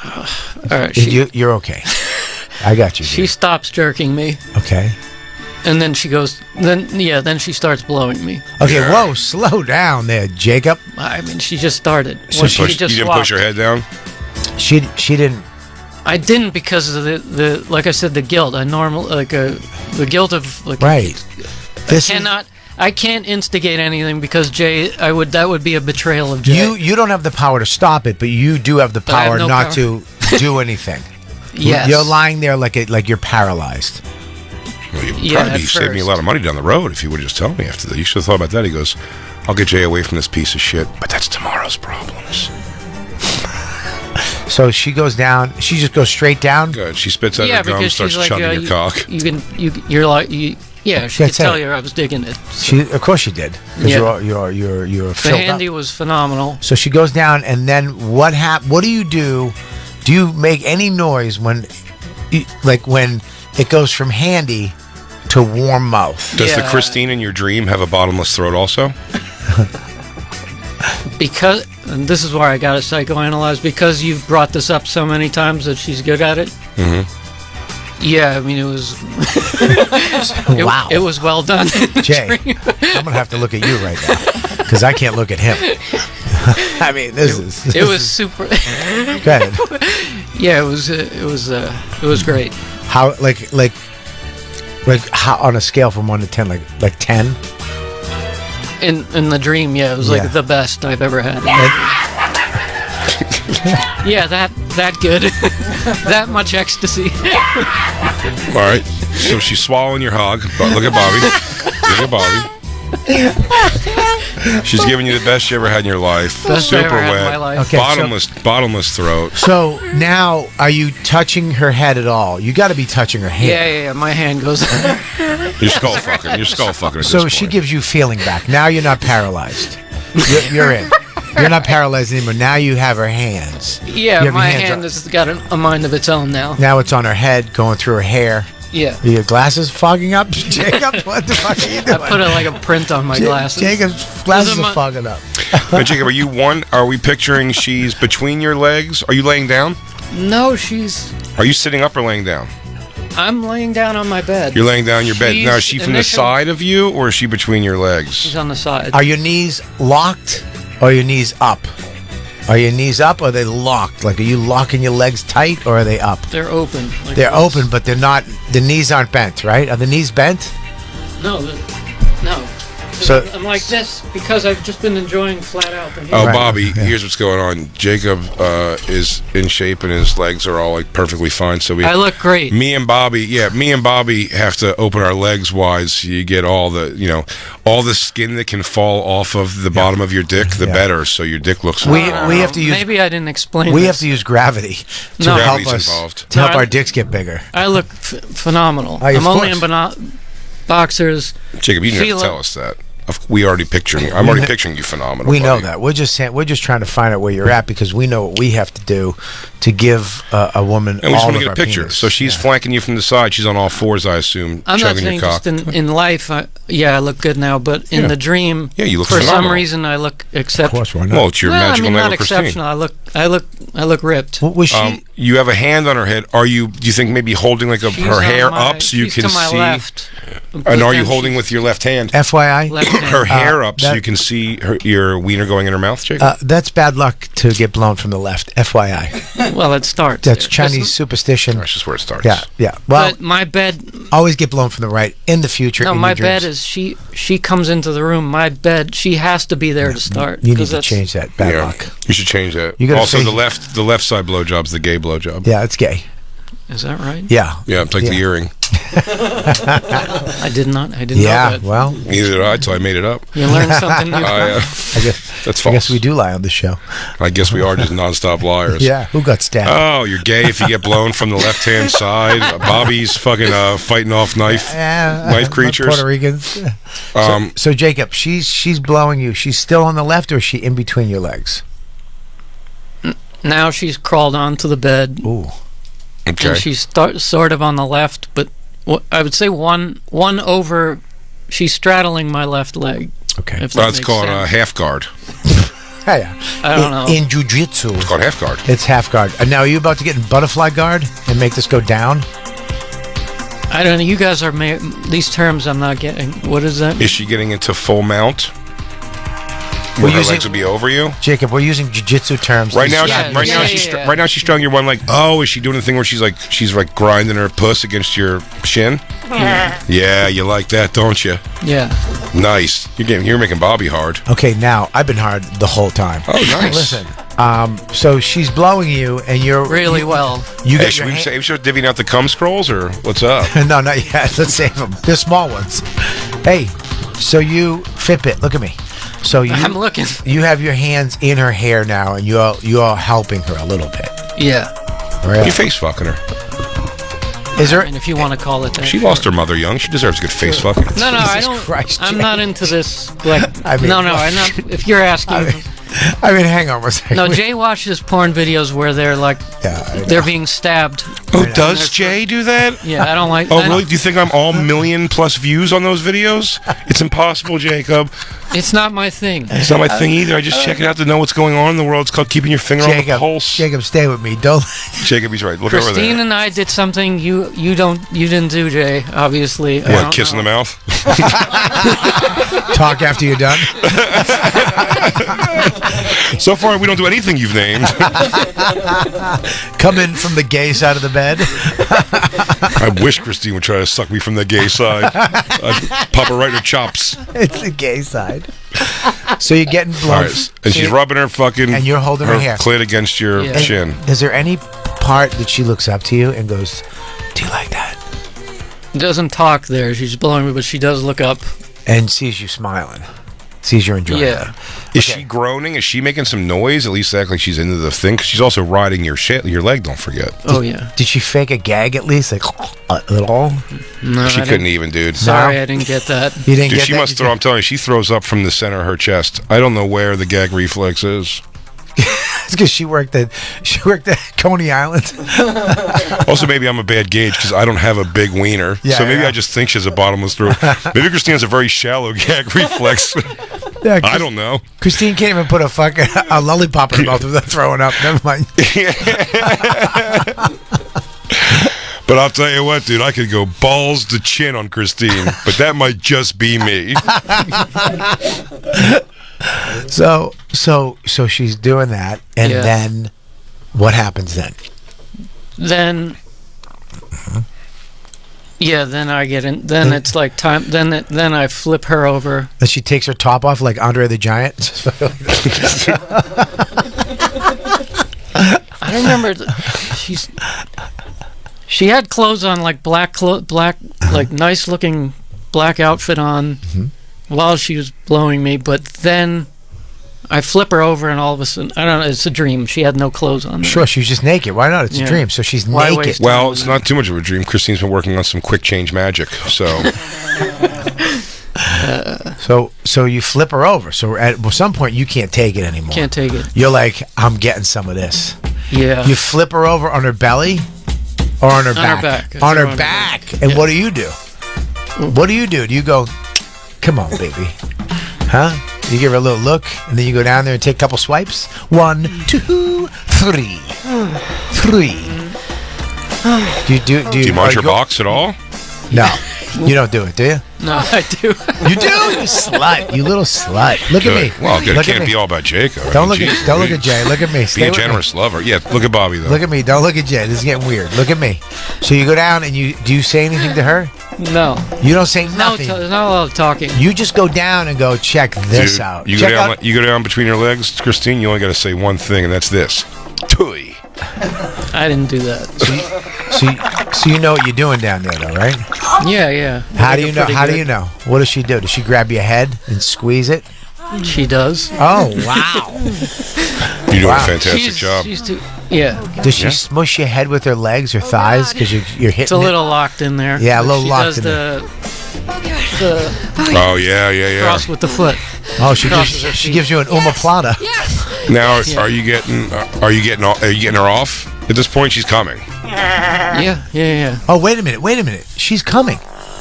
All right, you're okay. I got you. She stops jerking me. Okay. And then she goes. Then she starts blowing me. Okay, whoa, slow down there, Jacob. I mean, she just started. So you didn't push her head down? She didn't. I didn't because of the like I said, the guilt. The guilt of like. Right. I can't instigate anything because Jay. That would be a betrayal of Jay. You don't have the power to stop it, but you do have the power not to do anything. Yes. You're lying there like you're paralyzed. Well, you'd probably save me a lot of money down the road if you would just tell me after that. You should have thought about that. He goes, I'll get Jay away from this piece of shit, but that's tomorrow's problems. So she goes down. She just goes straight down. Good. She spits out her gum, starts chugging your cock. You're like yeah. She could tell you I was digging it. So. Of course she did. Because you're the filled handy up. was phenomenal. So she goes down, and then what What do you do? Do you make any noise when it goes from handy to warm mouth? Does the Christine in your dream have a bottomless throat also? Because, and this is why I got it psychoanalyzed, because you've brought this up so many times that she's good at it. Mm-hmm. Yeah, I mean, it was... Wow. It was well done. Jay, I'm going to have to look at you right now, because I can't look at him. I mean, it was super... Go ahead. Yeah, it was great. How, like how on a scale from 1 to 10, like 10? In the dream, yeah, it was like the best I've ever had. Yeah, that good. That much ecstasy. All right. So she's swallowing your hog. Look at Bobby. Look at Bobby. She's giving you the best you ever had in your life. Best Super I ever had wet. in my life. Okay, bottomless throat. So now, are you touching her head at all? You got to be touching her hand. Yeah. My hand goes. You're skull fucking. You're skull fucking. So she gives you feeling back. Now you're not paralyzed. You're in. You're not paralyzed anymore. Now you have her hands. Yeah, my hand has got a mind of its own now. Now it's on her head, going through her hair. Yeah. Are your glasses fogging up, Jacob? What the fuck are you doing? I put a print on my glasses. Jacob's glasses are fogging up. Now, Jacob, are we picturing she's between your legs? Are you laying down? No, she's... Are you sitting up or laying down? I'm laying down on my bed. You're laying down on your bed. Now, is she from the side of you, or is she between your legs? She's on the side. Are your knees locked? Or your knees up? Are your knees up or are they locked? Like, are you locking your legs tight or are they up? They're open. Like They're this. open, but they're not. The knees aren't bent, right? Are the knees bent? No, no. So I'm like this because I've just been enjoying flat out. The Oh, Bobby, here's what's going on. Jacob is in shape and his legs are all like perfectly fine. So I look great. Me and Bobby have to open our legs wide so you get all the, all the skin that can fall off of the bottom of your dick, the better. So your dick looks. We have to use. Maybe I didn't explain. We this. have to use gravity to No. help Gravity's us involved. to help our dicks get bigger. I look phenomenal. Oh, of I'm only in course. boxers. Jacob, you didn't have to tell us that. We already picturing you. I'm already picturing you phenomenal. We know buddy. that. We're just trying to find out where you're at because we know what we have to do to give a woman. And we just all want to of get a our picture. penis. So she's flanking you from the side. She's on all fours, I assume, I'm not chugging saying your cock. just in life. I look good now, but in the dream, you look for some phenomenal. reason I look exceptional. Of course, why not? Well, it's your magical night not with Christine. exceptional. I look ripped. What was she? You have a hand on her head. Do you think maybe holding like She's her on hair my- up so you she's can to my see? left. And are you holding with your left hand? FYI, Left hand. Her hair up so that- you can see your wiener going in her mouth, Jacob? That's bad luck to get blown from the left. FYI. Well, it starts. That's there. Chinese superstition. That's just where it starts. Yeah, yeah. Well, But my bed. always get blown from the right in the future. No, in my your dreams. bed is she comes into the room. My bed, she has to be there to start. You need 'cause to that's- change that. Bad luck. You should change that. You gotta Also, face- the left side blowjob's the gay blowjob. Yeah, it's gay. Is that right? Yeah. Yeah, it's like the earring. I didn't know that. Well, Neither did I until I made it up. You learn something new. I guess That's false. I guess we do lie on the show. I guess we are just nonstop liars. Yeah. Who got stabbed? Oh, you're gay if you get blown from the left-hand side. Bobby's fucking fighting off knife creatures. Puerto Ricans. So Jacob, she's blowing you. She's still on the left, or is she in between your legs? Now she's crawled onto the bed. Ooh. Okay. And she's sort of on the left, but I would say one over. She's straddling my left leg. Okay. If that That's makes called sense. half guard. Yeah. I don't know. In jiu-jitsu. It's called half guard. It's half guard. And now are you about to get in butterfly guard and make this go down? I don't know. You guys are these terms. I'm not getting. What is that? Is she getting into full mount? We're Where her using- legs will be over you? Jacob, we're using jiu-jitsu terms. Right now, Yeah, right now she's strung your one leg. Oh, is she doing the thing where she's like grinding her puss against your shin? Yeah, you like that, don't you? Yeah. Nice. You're making Bobby hard. Okay, now I've been hard the whole time. Oh, nice. Listen, so she's blowing you, and you're really well. You Hey, get should your we say should divvying out the cum scrolls or what's up? No, not yet. Let's save them. They're small ones. Hey, so you Fitbit, look at me. So I'm looking. You have your hands in her hair now, and you are helping her a little bit. Yeah. Right. You face fucking her. Is there? And if you want to call it that. She lost her mother young. She deserves a good face fucking. No, I Jesus don't. Christ, I'm Jay. not into this. Like, I mean, no, I'm not. If you're asking. I mean, hang on a second. No, Jay watches porn videos where they're like, they're being stabbed. Oh, does Jay do that? Yeah, I don't like. Oh, really? Do you think I'm all million-plus views on those videos? It's impossible, Jacob. It's not my thing. It's not my thing either. I just check it out to know what's going on in the world. It's called keeping your finger on the pulse. Jacob, stay with me. Don't. Jacob, he's right. Look over Christine there. and I did something you didn't do, Jay. Obviously. I What, don't kiss in know. the mouth? Talk after you're done. So far, we don't do anything you've named. Come in from the gay side of the bed. I wish Christine would try to suck me from the gay side. I'd pop her right in her chops. It's the gay side. So you're getting blown. All right. And she's rubbing her fucking... And you're holding her hair. clit against your And chin. Is there any part that she looks up to you and goes, "Do you like that?" Doesn't talk there. She's blowing me, but she does look up. And sees you smiling. Sees you're enjoying Yeah. it. Is she groaning? Is she making some noise? At least act like she's into the thing. 'Cause she's also riding your leg, don't forget. Oh yeah. Did she fake a gag at least? Like, at all? No, She I couldn't didn't- even, dude. Sorry, I didn't get that. You didn't Dude, get she that? must throw. I'm telling you, she throws up from the center of her chest. I don't know where the gag reflex is. It's because she worked at Coney Island. Also, maybe I'm a bad gauge because I don't have a big wiener. Yeah, so maybe yeah. I just think she has a bottomless throat. Maybe Christine has a very shallow gag reflex. Yeah, I don't know. Christine can't even put a lollipop in her mouth without throwing up. Never mind. But I'll tell you what, dude, I could go balls to chin on Christine, but that might just be me. So So she's doing that, and then what happens then? Then, then I get in. Then it's like time. Then I flip her over. And she takes her top off like Andre the Giant. I remember she had clothes on, like black, like nice looking black outfit on while she was blowing me. But then I flip her over, and all of a sudden, I don't know. It's a dream. She had no clothes on. Sure, she was just naked. Why not? It's a dream. So she's naked. Well, it's not too much of a dream. Christine's been working on some quick change magic, so. So you flip her over. So at some point you can't take it anymore. Can't take it. You're like, I'm getting some of this. Yeah. You flip her over on her belly or on her back? Her back. On her back. And what do you do? What do? Do you go, come on, baby? Huh? You give her a little look, and then you go down there and take a couple swipes. 1, 2, 3. 3. Do you munch your box at all? No. You don't do it, do you? No, I do. You do? You slut. You little slut. Look at me. Well, it Look can't at me. be all about Jacob. Don't look at Jay. Look at me. Stay Be a with me. generous lover. Yeah, look at Bobby, though. Look at me. Don't look at Jay. This is getting weird. Look at me. So you go down and do you say anything to her? No. You don't say nothing. There's not a lot of talking. You just go down and go, check this out. You go down between your legs, Christine, you only got to say one thing, and that's this. Tui. I didn't do that. So you know what you're doing down there, though, right? Yeah. How do you know? How do you know? What does she do? Does she grab your head and squeeze it? She does. Oh, wow. You're doing a fantastic job. Does she smush your head with her legs or thighs? Because you're hitting It's a little locked in there. Yeah, a little she locked does in there. Oh, yeah. Cross with the foot. Oh, she gives you an omoplata. Now, are you getting her off? At this point, she's coming. Yeah. Oh, wait a minute. She's coming.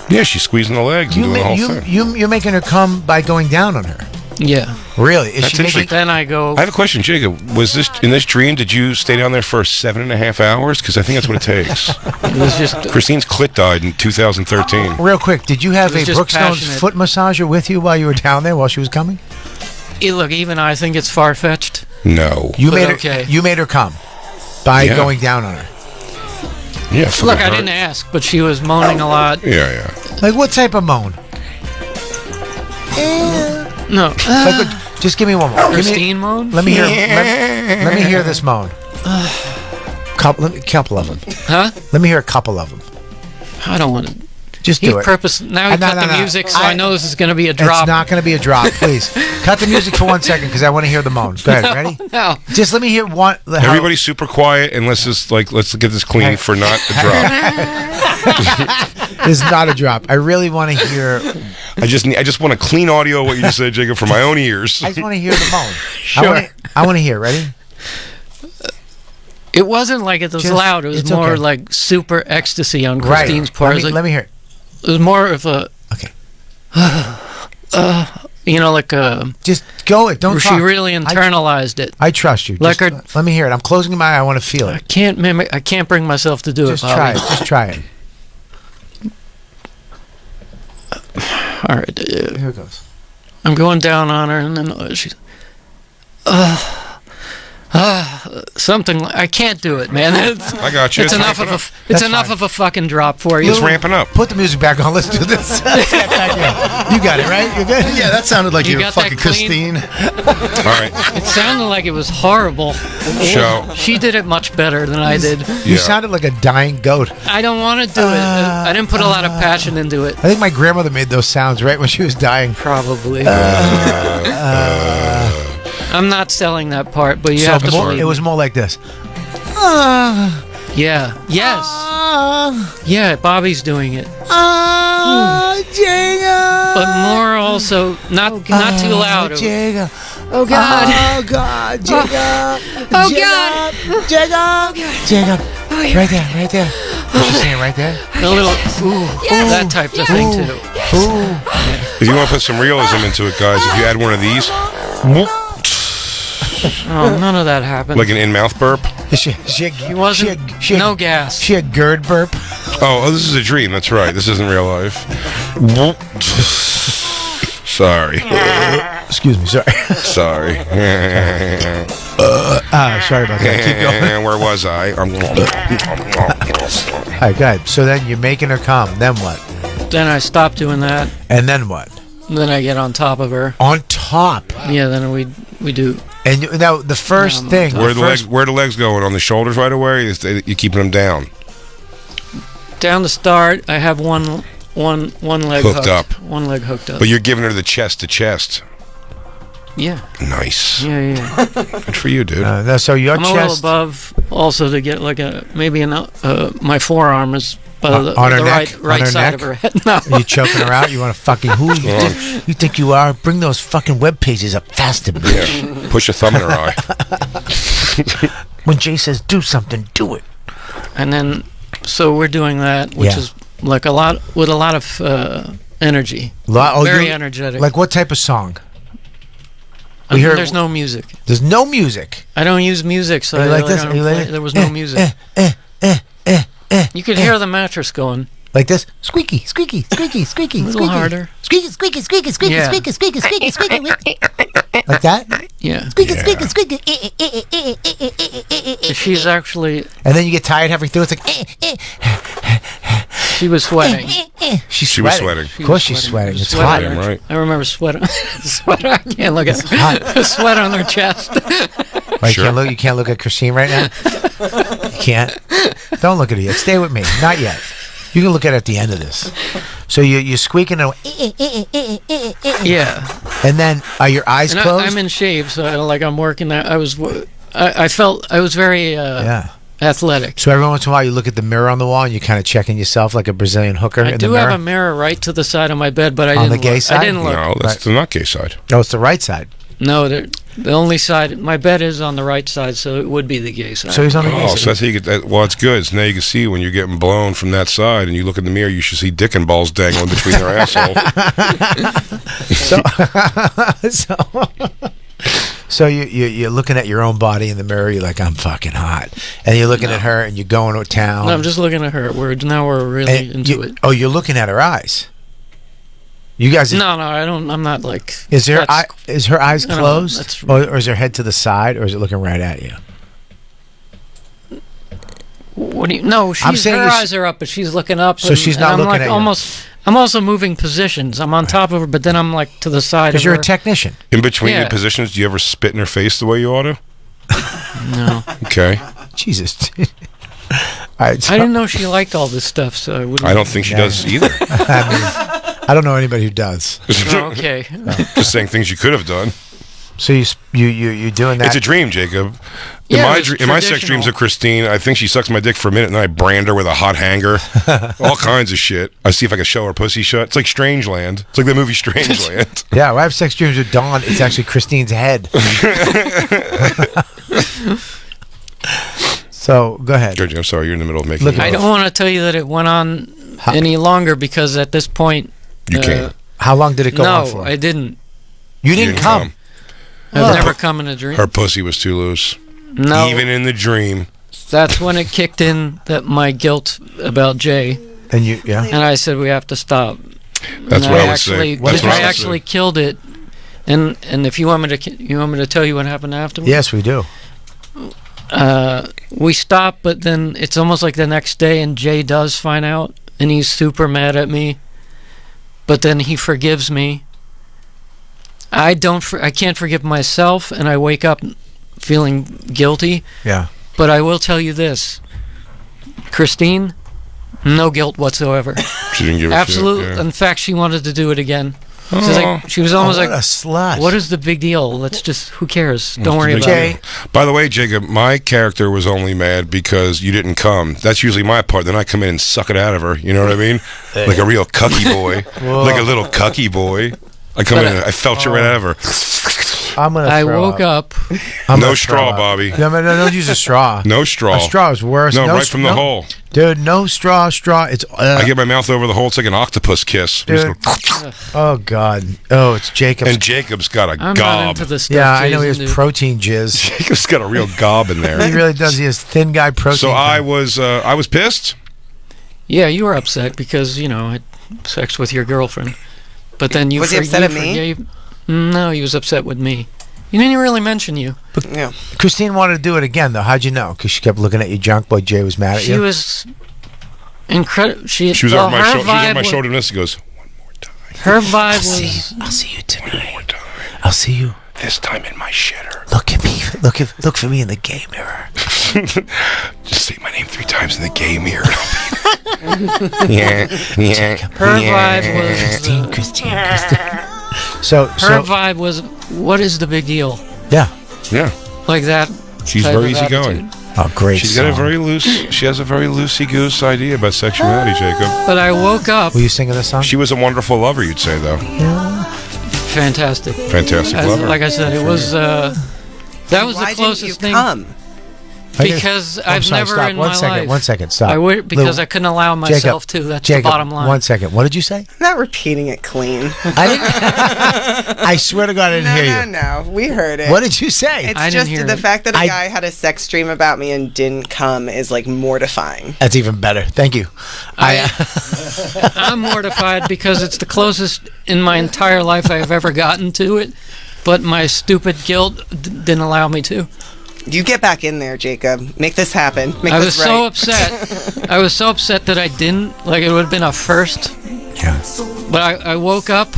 Yeah, she's squeezing the legs and doing the whole thing. You're making her come by going down on her. Yeah. Really? Is That's she interesting. Then I go. I have a question, Jacob. Was this in this dream? Did you stay down there for 7.5 hours? Because I think that's what it takes. It was just. Christine's clit died in 2013. Real quick, did you have a just Brookstone's passionate. foot massager with you while you were down there while she was coming? Look, even I think it's far fetched. No. You But made her come by going down on her. Yeah. Look, I didn't ask, but she was moaning a lot. Yeah. Like what type of moan? No. Just give me one more. Christine moan? Let me hear. Let me hear this moan. Couple of them. Huh? Let me hear a couple of them. I don't want to. Just do it. Now he cut the music, so I know this is going to be a drop. It's not going to be a drop. Please cut the music for 1 second because I want to hear the moan. Go ahead. Ready? No. Just let me hear one. Everybody's super quiet, and let's get this clean for not a drop. This is not a drop. I really want to hear. I just want a clean audio of what you just said, Jacob, for my own ears. I just want to hear the moan. Sure. I want to hear. Ready? It wasn't like it was loud. It was more like super ecstasy on Christine's part. Let me hear it. It was more of a like a. Just go it. Don't where talk. She really internalized it. I trust you. Like just, let me hear it. I'm closing my eye. I want to feel it. I can't mimic. I can't bring myself to do Just it. try it. Just try it. All right. Here it goes. I'm going down on her, and then she's. Something I can't do it, man. I got you. It's enough of a fucking drop for you. It's ramping up. Put the music back on. Let's do this. You got it right. You're good. Yeah, that sounded like you were got that fucking clean? Christine. All right. It sounded like it was horrible. Show. She did it much better than I did. You sounded like a dying goat. I don't want to do it. I didn't put a lot of passion into it. I think my grandmother made those sounds right when she was dying. Probably. I'm not selling that part, but you have to believe it was more like this. Yeah. Yes. Yeah, Bobby's doing it. Jacob. But more also, not too loud. Jacob. Oh God. Oh God. Jacob. Oh God. Jacob. Jacob. Right there. What's she saying right there? A little, that type of thing too. If you want to put some realism into it, guys, if you add one of these, Oh, none of that happened. like an in-mouth burp. He wasn't. No gas. She had GERD burp. Oh, this is a dream. That's right. This isn't real life. Sorry. Excuse me. Sorry. Sorry. Sorry about that. Keep going. Where was I? All right, good. So then you're making her come. Then what? Then I stop doing that. And then what? Then I get on top of her. On top? Yeah, then we do. And now the first thing. Where the legs going? On the shoulders right away? You keeping them down? Down the start, I have one leg hooked up. One leg hooked up. But you're giving her the chest to chest. Yeah. Nice. Yeah. Good for you, dude. So your I'm chest. a little above also to get like my forearm is on her neck? right On her side neck? of her head. No. Are you choking her out? You want to fucking who you think you are? Bring those fucking web pages up faster, bitch. Yeah. Push a thumb in her eye. When Jay says do something, do it. And then so we're doing that, which is like a lot of energy. Very energetic. Like what type of song? There's no music. There's no music. I don't use music, so like this? There was no music. You could hear the mattress going. Like this? Squeaky, squeaky, squeaky, squeaky, A little squeaky. harder. Squeaky, squeaky, squeaky, squeaky, Yeah. squeaky, squeaky, squeaky, squeaky. Like that? Yeah. Squeaky, squeaky, squeaky. She's actually. And then you get tired halfway through. It's like. She was sweating. She was sweating. Of course she's sweating. It's hot. Damn right. I remember sweater. Sweater. I can't look at sweat on her chest. Right, sure. You can't look at Christine right now? You can't? Don't look at her yet. Stay with me. Not yet. You can look at it at the end of this. So you're squeaking and Yeah. And then are your eyes And closed? I'm in shape, so I'm working that. I felt I was very athletic. So every once in a while you look at the mirror on the wall and you're kind of checking yourself like a Brazilian hooker I in the do mirror? have a mirror right to the side of my bed, but I On didn't the gay look. side? I didn't look. No, that's the not gay side. No, it's the right side. No, the only side. My bed is on the right side, so it would be the gay side. So he's on the gay side. So that's how you get that. Well, it's good. So now you can see when you're getting blown from that side, and you look in the mirror, you should see dick and balls dangling between their asshole. So you're looking at your own body in the mirror. You're like, I'm fucking hot, and you're looking at her, and you're going to town. No, I'm just looking at her. We're really into it. Oh, you're looking at her eyes. You guys. No, I don't. I'm not like. Is her eyes I don't know, closed, that's- or is her head to the side, or is it looking right at you? What do you? No, I'm saying her is- eyes are up, but she's looking up. So she's not I'm looking like at you. I'm also moving positions. I'm on top of her, but then I'm like to the side. Because of you're her. a technician. In between Yeah. the positions, do you ever spit in her face the way you ought to? No. Okay. Jesus. All right, so- I didn't know she liked all this stuff, so I wouldn't. I don't think she does either. I don't know anybody who does. Oh, okay. Just saying things you could have done. So you're doing that. It's a dream, Jacob. Yeah, In my sex dreams of Christine, I think she sucks my dick for a minute, and then I brand her with a hot hanger, all kinds of shit. I see if I can show her pussy shut. It's like Strangeland. It's like the movie Strangeland. Yeah, when I have sex dreams with Dawn, it's actually Christine's head. So go ahead. Georgie, I'm sorry, you're in the middle of making. I don't want to tell you that it went on any longer because at this point. You can't. How long did it go on for? No, I didn't. You didn't come. I've never come in a dream. Her pussy was too loose. No. Even in the dream. That's when it kicked in, that my guilt about Jay. And you, yeah. And I said we have to stop. That's and what I would say. That's what I I would actually killed it. And if you want me to tell you what happened afterwards? Yes, we do. We stopped, but then it's almost like the next day, and Jay does find out, and he's super mad at me. But then he forgives me. I can't forgive myself, and I wake up feeling guilty. Yeah. But I will tell you this, Christine, no guilt whatsoever. She didn't give a Absolutely. shit. Yeah. In fact, she wanted to do it again. She was almost what like, a slut. what is the big deal? Let's just, who cares? Don't worry about it. By the way, Jacob, my character was only mad because you didn't come. That's usually my part. Then I come in and suck it out of her. You know what I mean? Like a real cucky boy. Like a little cucky boy. I come in and I felt you right out of her. I woke up. No straw, Bobby. No, don't use a straw. No straw. A straw is worse. No, right from the hole. Dude, no straw. It's. I get my mouth over the hole. It's like an octopus kiss. Dude. Oh God. Oh, it's Jacob's. And Jacob's got a I'm gob. not into this stuff. Yeah, I know he has Jason, dude. protein jizz. Jacob's got a real gob in there. He really does. He has thin guy protein. So I was pissed. Yeah, you were upset because, I had sex with your girlfriend. But then you Was he upset at me? No, he was upset with me. He didn't really mention you. Yeah. Christine wanted to do it again, though. How'd you know? Because she kept looking at you junk while Jay was mad at you? She was incredible. She was over my shoulder. She was over my shoulder, and this goes, one more time. Her vibe was... I'll see you tonight. One more time. I'll see you. This time in my shitter. Look at me. Look for me in the gay mirror. Just say my name 3 times in the gay mirror. Yeah. Her vibe was... Christine. So her vibe was, what is the big deal? Yeah. Like that. She's very easygoing. Oh, great. She has a very loosey goose idea about sexuality, Jacob. But I woke up. Were you singing this song? She was a wonderful lover, you'd say, though. Fantastic. Fantastic lover. Like I said, it was. That was the closest thing. Because I've never in my life. 1 second, stop. Because I couldn't allow myself to. That's the bottom line. 1 second. What did you say? I'm not repeating it clean. I swear to God, I didn't hear you. No, we heard it. What did you say? It's just the fact that a guy had a sex dream about me and didn't come is like mortifying. That's even better. Thank you. I'm mortified because it's the closest in my entire life I've ever gotten to it, but my stupid guilt didn't allow me to. You get back in there, Jacob. Make this happen. I was so upset. I was so upset that I didn't. Like, it would have been a first. Yeah. But I woke up.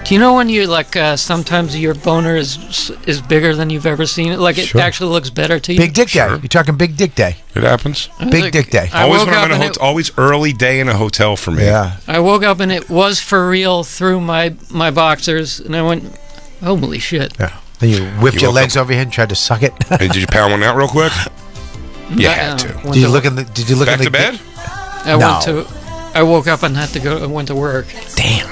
Do you know when you, like, sometimes your boner is bigger than you've ever seen it? Like, it actually looks better to you? Big Dick Day. You're talking Big Dick Day. It happens. Big Dick Day. Always when I'm in a hotel. Always early day in a hotel for me. Yeah. I woke up and it was for real through my boxers, and I went, holy shit. Yeah. Then you whipped your legs over here and tried to suck it. Hey, did you pound one out real quick? You had to. Did you look in the? Did you look back in the to bed? I woke up and had to go. I went to work. Damn.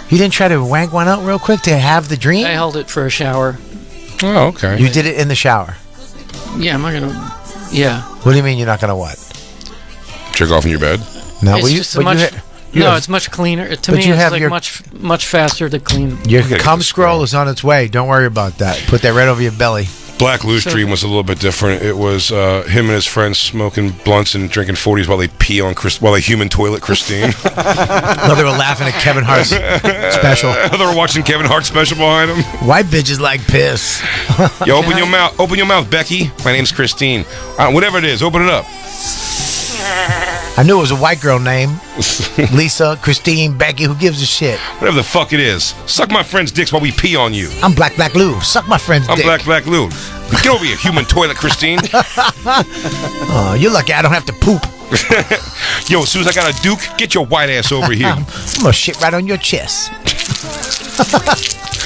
You didn't try to wank one out real quick to have the dream? I held it for a shower. Oh, okay. You did it in the shower. Yeah, I'm not gonna. Yeah. What do you mean you're not gonna what? Jerk off in your bed? No, it's just it's much cleaner. To me, it's like much faster to clean. Your cum scroll is on its way. Don't worry about that. Put that right over your belly. Black Lou's dream was a little bit different. It was him and his friends smoking blunts and drinking 40s while they pee on while they human toilet Christine. No, they were laughing at Kevin Hart's special. They were watching Kevin Hart's special behind them. White bitches like piss. Yo, open your mouth. Open your mouth, Becky. My name's Christine. Whatever it is, open it up. I knew it was a white girl name. Lisa, Christine, Becky, who gives a shit? Whatever the fuck it is. Suck my friend's dicks while we pee on you. I'm Black Lou. Suck my friend's dick. I'm Black Lou. Get over here, human toilet, Christine. Oh, you're lucky I don't have to poop. Yo, as soon as I got a duke, get your white ass over here. I'm gonna shit right on your chest.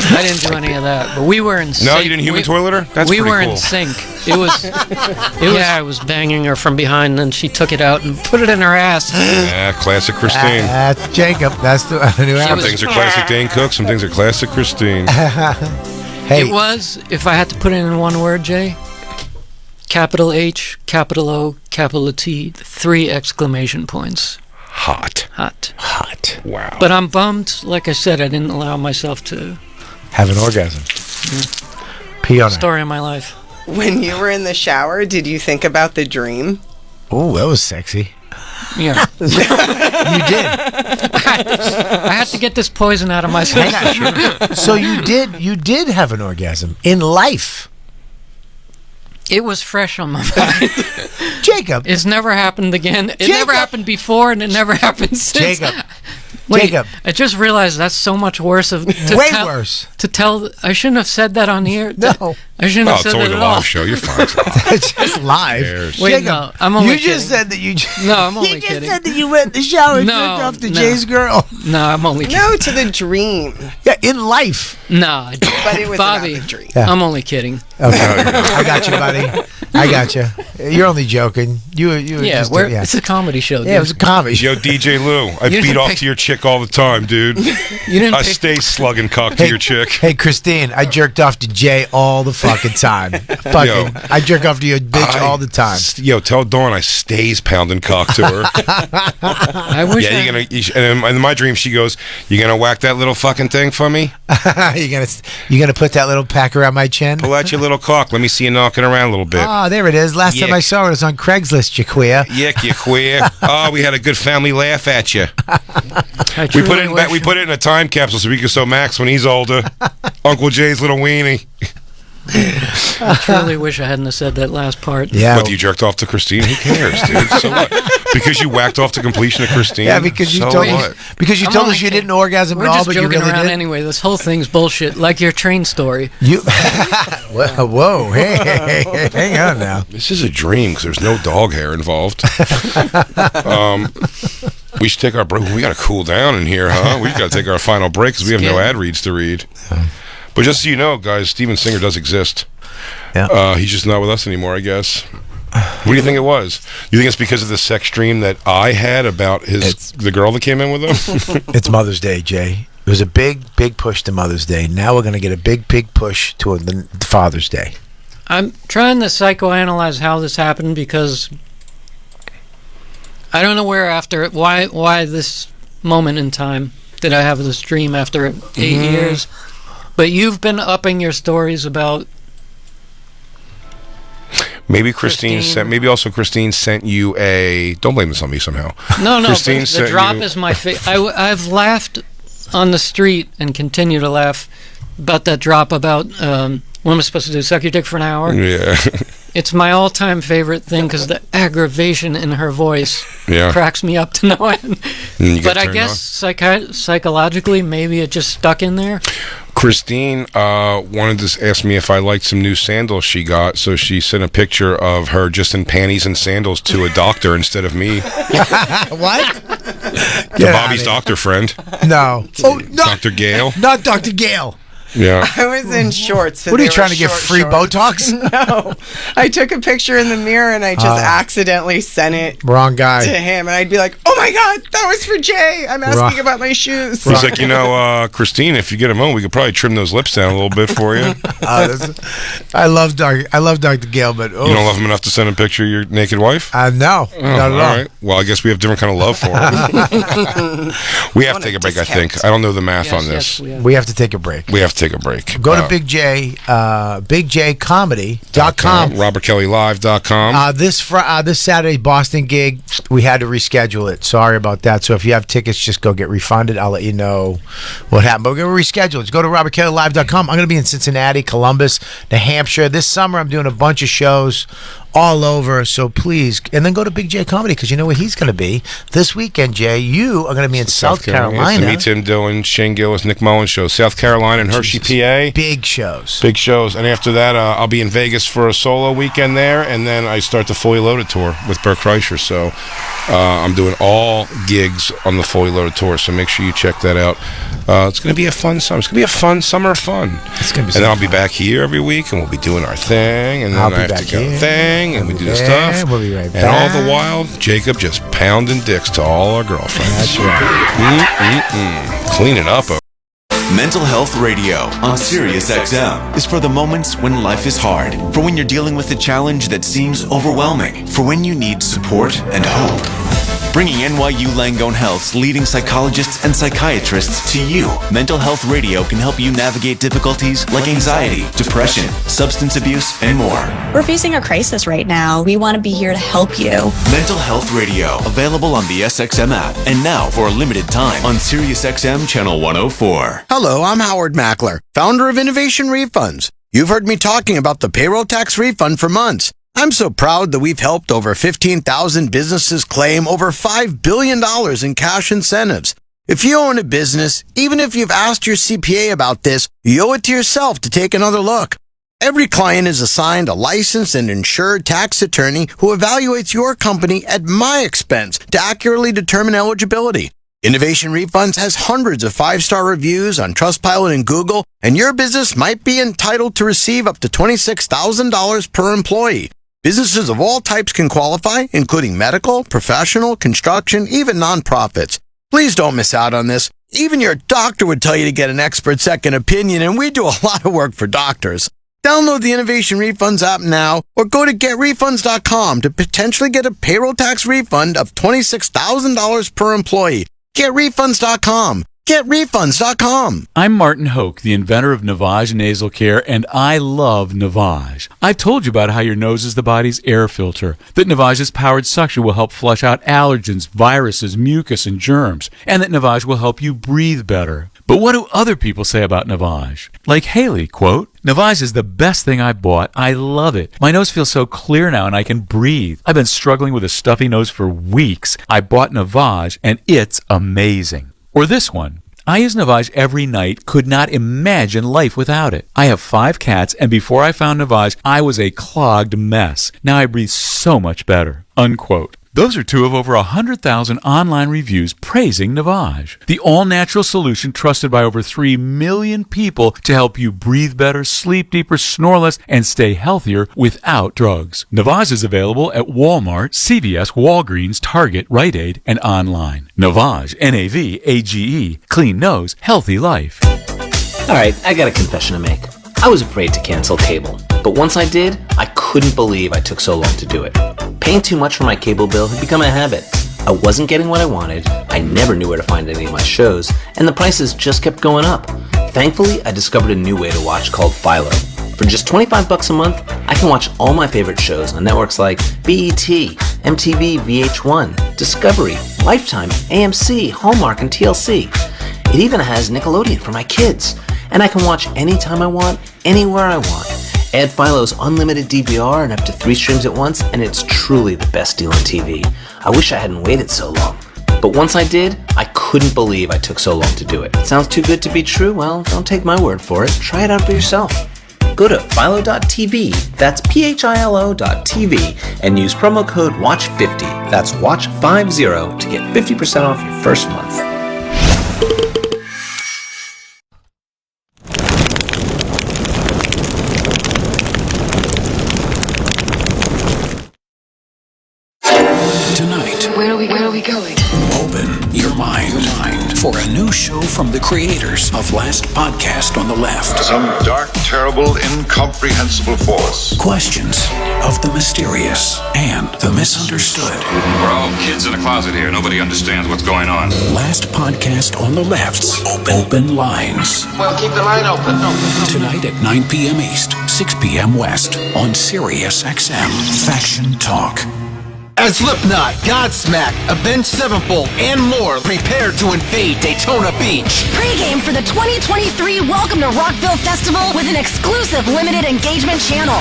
I didn't do any of that, but we were in sync. No, you didn't human toilet her? That's we pretty were cool. in sync. It was, yeah, I was banging her from behind, and she took it out and put it in her ass. Yeah, classic Christine. That's Jacob. That's the new Some things are classic Dane Cook, some things are classic Christine. Hey. It was, if I had to put it in one word, Jay, capital H, capital O, capital T, 3 exclamation points. Hot. Wow. But I'm bummed. Like I said, I didn't allow myself to have an orgasm. Pee on her. Story of my life. When you were in the shower, did you think about the dream? Oh, that was sexy. Yeah. You did. I had to get this poison out of my system. So you did have an orgasm in life. It was fresh on my mind. Jacob. It's never happened again. It never happened before, and it never happened since. Jacob. Wait, Jacob. I just realized that's so much worse. Worse. To tell, I shouldn't have said that on the air. No. I shouldn't have said that it's only at the all. live show. You're fine. It's just live. Wait, Jacob, no, I'm only kidding. You just said that you. No, I'm only you kidding. just said that you went in the shower and jerked off to Jay's girl. No, I'm only kidding. No, to the dream. Yeah, in life. No, but it was Bobby, about the dream. Yeah. I'm only kidding. Okay, I got you, buddy. I got you. You're only joking. You. Yeah, just, it's a comedy show. Dude. Yeah, it was a comedy show. Yo, DJ Lou, I beat off to your chick all the time, dude. I stay slugging cock to your chick. Hey, Christine, I jerked off to Jay all the fucking time. I jerk off to your bitch all the time. Yo, tell Dawn I stays pounding cock to her. I wish. Yeah, and in my dream, she goes, "You gonna whack that little fucking thing for me? you gonna put that little pack around my chin? Pull out your little cock. Let me see you knocking around a little bit." Oh, there it is. Last time I saw it was on Craigslist, you queer. Yick, you queer. Oh, we had a good family laugh at you. We put it in a time capsule so we can show Max when he's older. Uncle Jay's little weenie. I truly wish I hadn't have said that last part. Yeah. What, you jerked off to Christine? Who cares, dude? So what? Because you whacked off to completion of Christine? Yeah, because you told us you didn't orgasm We're at all, just but you joking really around did. anyway. This whole thing's bullshit. Like your train story. Whoa, hey, hang on now. This is a dream because there's no dog hair involved. We should take our break. We got to cool down in here, huh? We got to take our final break because we have no ad reads to read. But just so you know, guys, Steven Singer does exist. Yeah. He's just not with us anymore, I guess. What do you think it was? You think it's because of the sex dream that I had about the girl that came in with him? It's Mother's Day, Jay. It was a big push to Mother's Day. Now we're going to get a big push to Father's Day. I'm trying to psychoanalyze how this happened because I don't know why this moment in time did I have this dream after 8 years. But you've been upping your stories about maybe Christine sent you a. Don't blame this on me somehow. No, Christine the drop is my favorite. I've laughed on the street and continue to laugh about that drop about what am I supposed to do? Suck your dick for an hour? Yeah. It's my all-time favorite thing because the aggravation in her voice cracks me up to no end. But I guess psychologically, maybe it just stuck in there. Christine wanted to ask me if I liked some new sandals she got, so she sent a picture of her just in panties and sandals to a doctor instead of me. What? To Bobby's doctor friend. No. Oh, no. Dr. Gale. Not Dr. Gale. Yeah. I was in shorts. So what are you trying to get free Botox? No. I took a picture in the mirror and I just accidentally sent it wrong guy to him. And I'd be like, oh my God, that was for Jay. I'm asking about my shoes. He's like, Christine, if you get a moment, we could probably trim those lips down a little bit for you. I love Dr. Gale, but you don't love him enough to send a picture of your naked wife? No, not at all. Right. Well, I guess we have different kind of love for him. We have to take a break, I think. I don't know the math on this. We have to take a break. We have to take a break. Go to Big J, BigJComedy.com. RobertKellyLive.com. This Saturday Boston gig, we had to reschedule it. Sorry about that. So if you have tickets, just go get refunded. I'll let you know what happened. But we're going to reschedule it. Just go to RobertKellyLive.com. I'm going to be in Cincinnati, Columbus, New Hampshire. This summer, I'm doing a bunch of shows all over, so please, and then go to Big J Comedy because you know where he's going to be this weekend. Jay, you are going to be in South Carolina. It's the Me, Tim Dillon, Shane Gillis, Nick Mullins show, South Carolina and Hershey, PA. Big shows, and after that, I'll be in Vegas for a solo weekend there, and then I start the Fully Loaded tour with Bert Kreischer. So I'm doing all gigs on the Fully Loaded tour. So make sure you check that out. It's going to be a fun summer. It's going to be a fun summer of fun. It's going to be. And then I'll be back here every week, and we'll be doing our thing, and then I have to go thing. And we do the stuff. We'll be right back. And all the while, Jacob just pounding dicks to all our girlfriends. That's right. Cleaning up. Mental Health Radio on Sirius XM is for the moments when life is hard, for when you're dealing with a challenge that seems overwhelming, for when you need support and hope. Bringing NYU Langone Health's leading psychologists and psychiatrists to you, Mental Health Radio can help you navigate difficulties like anxiety, depression, substance abuse, and more. We're facing a crisis right now. We want to be here to help you. Mental Health Radio, available on the SXM app, and now for a limited time on Sirius XM Channel 104. Hello, I'm Howard Mackler, founder of Innovation Refunds. You've heard me talking about the payroll tax refund for months. I'm so proud that we've helped over 15,000 businesses claim over $5 billion in cash incentives. If you own a business, even if you've asked your CPA about this, you owe it to yourself to take another look. Every client is assigned a licensed and insured tax attorney who evaluates your company at my expense to accurately determine eligibility. Innovation Refunds has hundreds of 5-star reviews on Trustpilot and Google, and your business might be entitled to receive up to $26,000 per employee. Businesses of all types can qualify, including medical, professional, construction, even nonprofits. Please don't miss out on this. Even your doctor would tell you to get an expert second opinion, and we do a lot of work for doctors. Download the Innovation Refunds app now or go to getrefunds.com to potentially get a payroll tax refund of $26,000 per employee. Getrefunds.com. GetRefunds.com. I'm Martin Hoke, the inventor of Navage Nasal Care, and I love Navage. I've told you about how your nose is the body's air filter, that Navage's powered suction will help flush out allergens, viruses, mucus, and germs, and that Navage will help you breathe better. But what do other people say about Navage? Like Haley, quote, Navage is the best thing I bought. I love it. My nose feels so clear now and I can breathe. I've been struggling with a stuffy nose for weeks. I bought Navage and it's amazing. Or this one. I use Navage every night, could not imagine life without it. I have 5 cats, and before I found Navage, I was a clogged mess. Now I breathe so much better. Unquote. Those are 2 of over 100,000 online reviews praising Navage, the all-natural solution trusted by over 3 million people to help you breathe better, sleep deeper, snore less, and stay healthier without drugs. Navage is available at Walmart, CVS, Walgreens, Target, Rite Aid, and online. Navage, N-A-V-A-G-E, clean nose, healthy life. All right, I got a confession to make. I was afraid to cancel cable, but once I did, I couldn't believe I took so long to do it. Paying too much for my cable bill had become a habit. I wasn't getting what I wanted, I never knew where to find any of my shows, and the prices just kept going up. Thankfully, I discovered a new way to watch called Philo. For just $25 a month, I can watch all my favorite shows on networks like BET, MTV, VH1, Discovery, Lifetime, AMC, Hallmark, and TLC. It even has Nickelodeon for my kids. And I can watch anytime I want, anywhere I want. Add Philo's unlimited DVR and up to 3 streams at once, and it's truly the best deal on TV. I wish I hadn't waited so long. But once I did, I couldn't believe I took so long to do it. Sounds too good to be true? Well, don't take my word for it. Try it out for yourself. Go to philo.tv, that's philo.tv, and use promo code WATCH50, that's WATCH50, to get 50% off your first month. Tonight, where are we going? Open your mind for a new show from the creators of Last Podcast on the Left. Some dark, terrible, incomprehensible force. Questions of the mysterious and the misunderstood. We're all kids in a closet here. Nobody understands what's going on. Last Podcast on the Left's Open Lines. Well, keep the line open. Tonight at 9 p.m. East, 6 p.m. West on Sirius XM. Faction Talk. As Slipknot, Godsmack, Avenged Sevenfold, and more prepare to invade Daytona Beach. Pre-game for the 2023 Welcome to Rockville Festival with an exclusive limited engagement channel.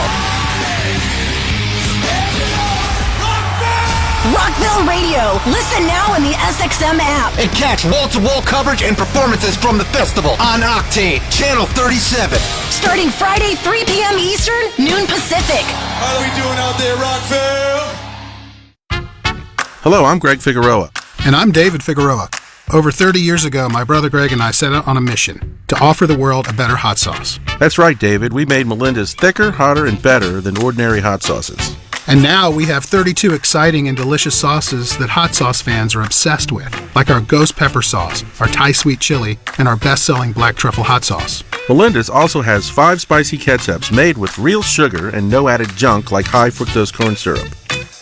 Rockville Radio. Listen now in the SXM app. And catch wall-to-wall coverage and performances from the festival on Octane, Channel 37. Starting Friday, 3 p.m. Eastern, noon Pacific. How are we doing out there, Rockville? Hello, I'm Greg Figueroa. And I'm David Figueroa. Over 30 years ago, my brother Greg and I set out on a mission to offer the world a better hot sauce. That's right, David. We made Melinda's thicker, hotter, and better than ordinary hot sauces. And now we have 32 exciting and delicious sauces that hot sauce fans are obsessed with, like our ghost pepper sauce, our Thai sweet chili, and our best-selling black truffle hot sauce. Melinda's also has 5 spicy ketchups made with real sugar and no added junk like high fructose corn syrup.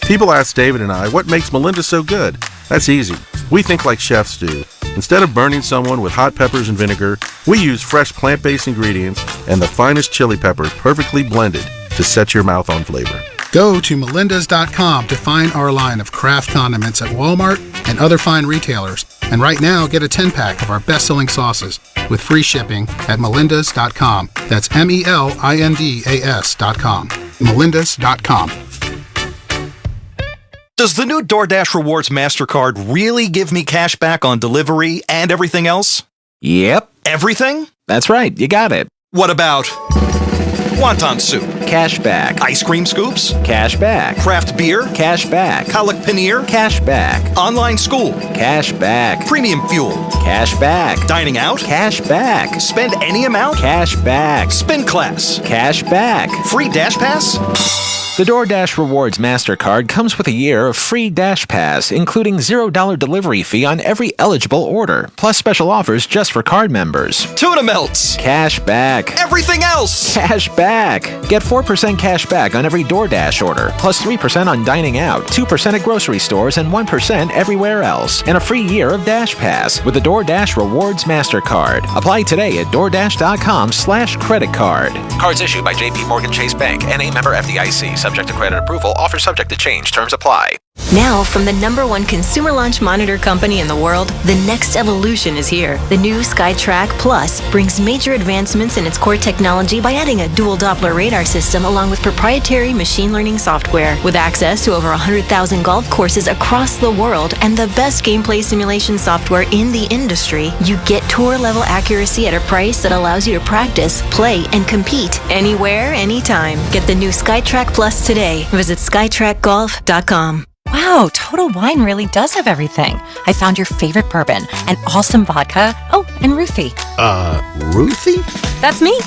People ask David and I, what makes Melinda so good? That's easy. We think like chefs do. Instead of burning someone with hot peppers and vinegar, we use fresh plant-based ingredients and the finest chili peppers perfectly blended to set your mouth on flavor. Go to melindas.com to find our line of craft condiments at Walmart and other fine retailers. And right now, get a 10-pack of our best-selling sauces with free shipping at melindas.com. That's melindas.com. melindas.com. Does the new DoorDash Rewards MasterCard really give me cash back on delivery and everything else? Yep. Everything? That's right, you got it. What about wonton soup? Cash back. Ice cream scoops? Cash back. Craft beer? Cash back. Colic paneer? Cash back. Online school? Cash back. Premium fuel? Cash back. Dining out? Cash back. Spend any amount? Cash back. Spin class? Cash back. Free Dash Pass? The DoorDash Rewards MasterCard comes with a year of free Dash Pass, including $0 delivery fee on every eligible order, plus special offers just for card members. Tuna melts. Cash back. Everything else. Cash back. Get 4% cash back on every DoorDash order, plus 3% on dining out, 2% at grocery stores, and 1% everywhere else. And a free year of Dash Pass with the DoorDash Rewards MasterCard. Apply today at DoorDash.com/credit card. Cards issued by JP Morgan Chase Bank, N.A. member FDIC. Subject to credit approval. Offer subject to change. Terms apply. Now, from the #1 consumer launch monitor company in the world, the next evolution is here. The new SkyTrack Plus brings major advancements in its core technology by adding a dual Doppler radar system along with proprietary machine learning software. With access to over 100,000 golf courses across the world and the best gameplay simulation software in the industry, you get tour-level accuracy at a price that allows you to practice, play, and compete anywhere, anytime. Get the new SkyTrack Plus today. Visit SkyTrackGolf.com. Wow, Total Wine really does have everything. I found your favorite bourbon, an awesome vodka, and Ruthie. Ruthie? That's me.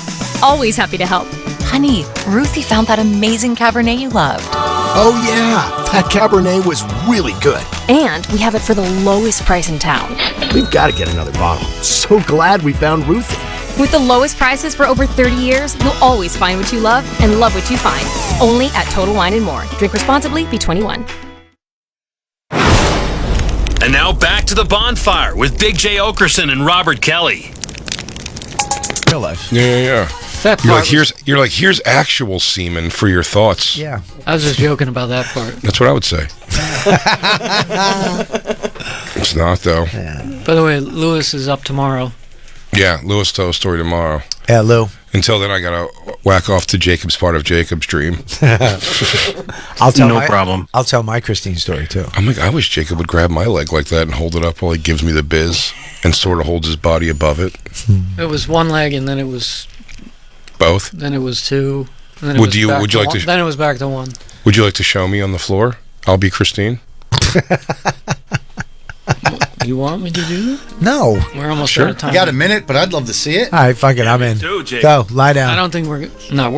Always happy to help. Honey, Ruthie found that amazing Cabernet you loved. Oh, yeah. That Cabernet was really good. And we have it for the lowest price in town. We've got to get another bottle. So glad we found Ruthie. With the lowest prices for over 30 years, you'll always find what you love and love what you find. Only at Total Wine & More. Drink responsibly, be 21. And now back to the bonfire with Big J. Oakerson and Robert Kelly. Real life. Yeah. That You're part like, here's actual semen for your thoughts. Yeah. I was just joking about that part. That's what I would say. It's not, though. By the way, Lewis is up tomorrow. Yeah, Lewis tells a story tomorrow. Yeah, Lou. Until then, I gotta whack off to Jacob's part of Jacob's dream. I'll tell No problem. I'll tell my Christine story too. I'm like, I wish Jacob would grab my leg like that and hold it up while he gives me the biz and sort of holds his body above it. It was one leg, and then it was both. Then it was two. And then it Would was you? back Would you to like one. to? Then it was back to one. Would you like to show me on the floor? I'll be Christine. You want me to do that? No. We're almost Sure. out of time. You got a minute, but I'd love to see it. All right, fuck it. I'm in. Go, lie down. I don't think we're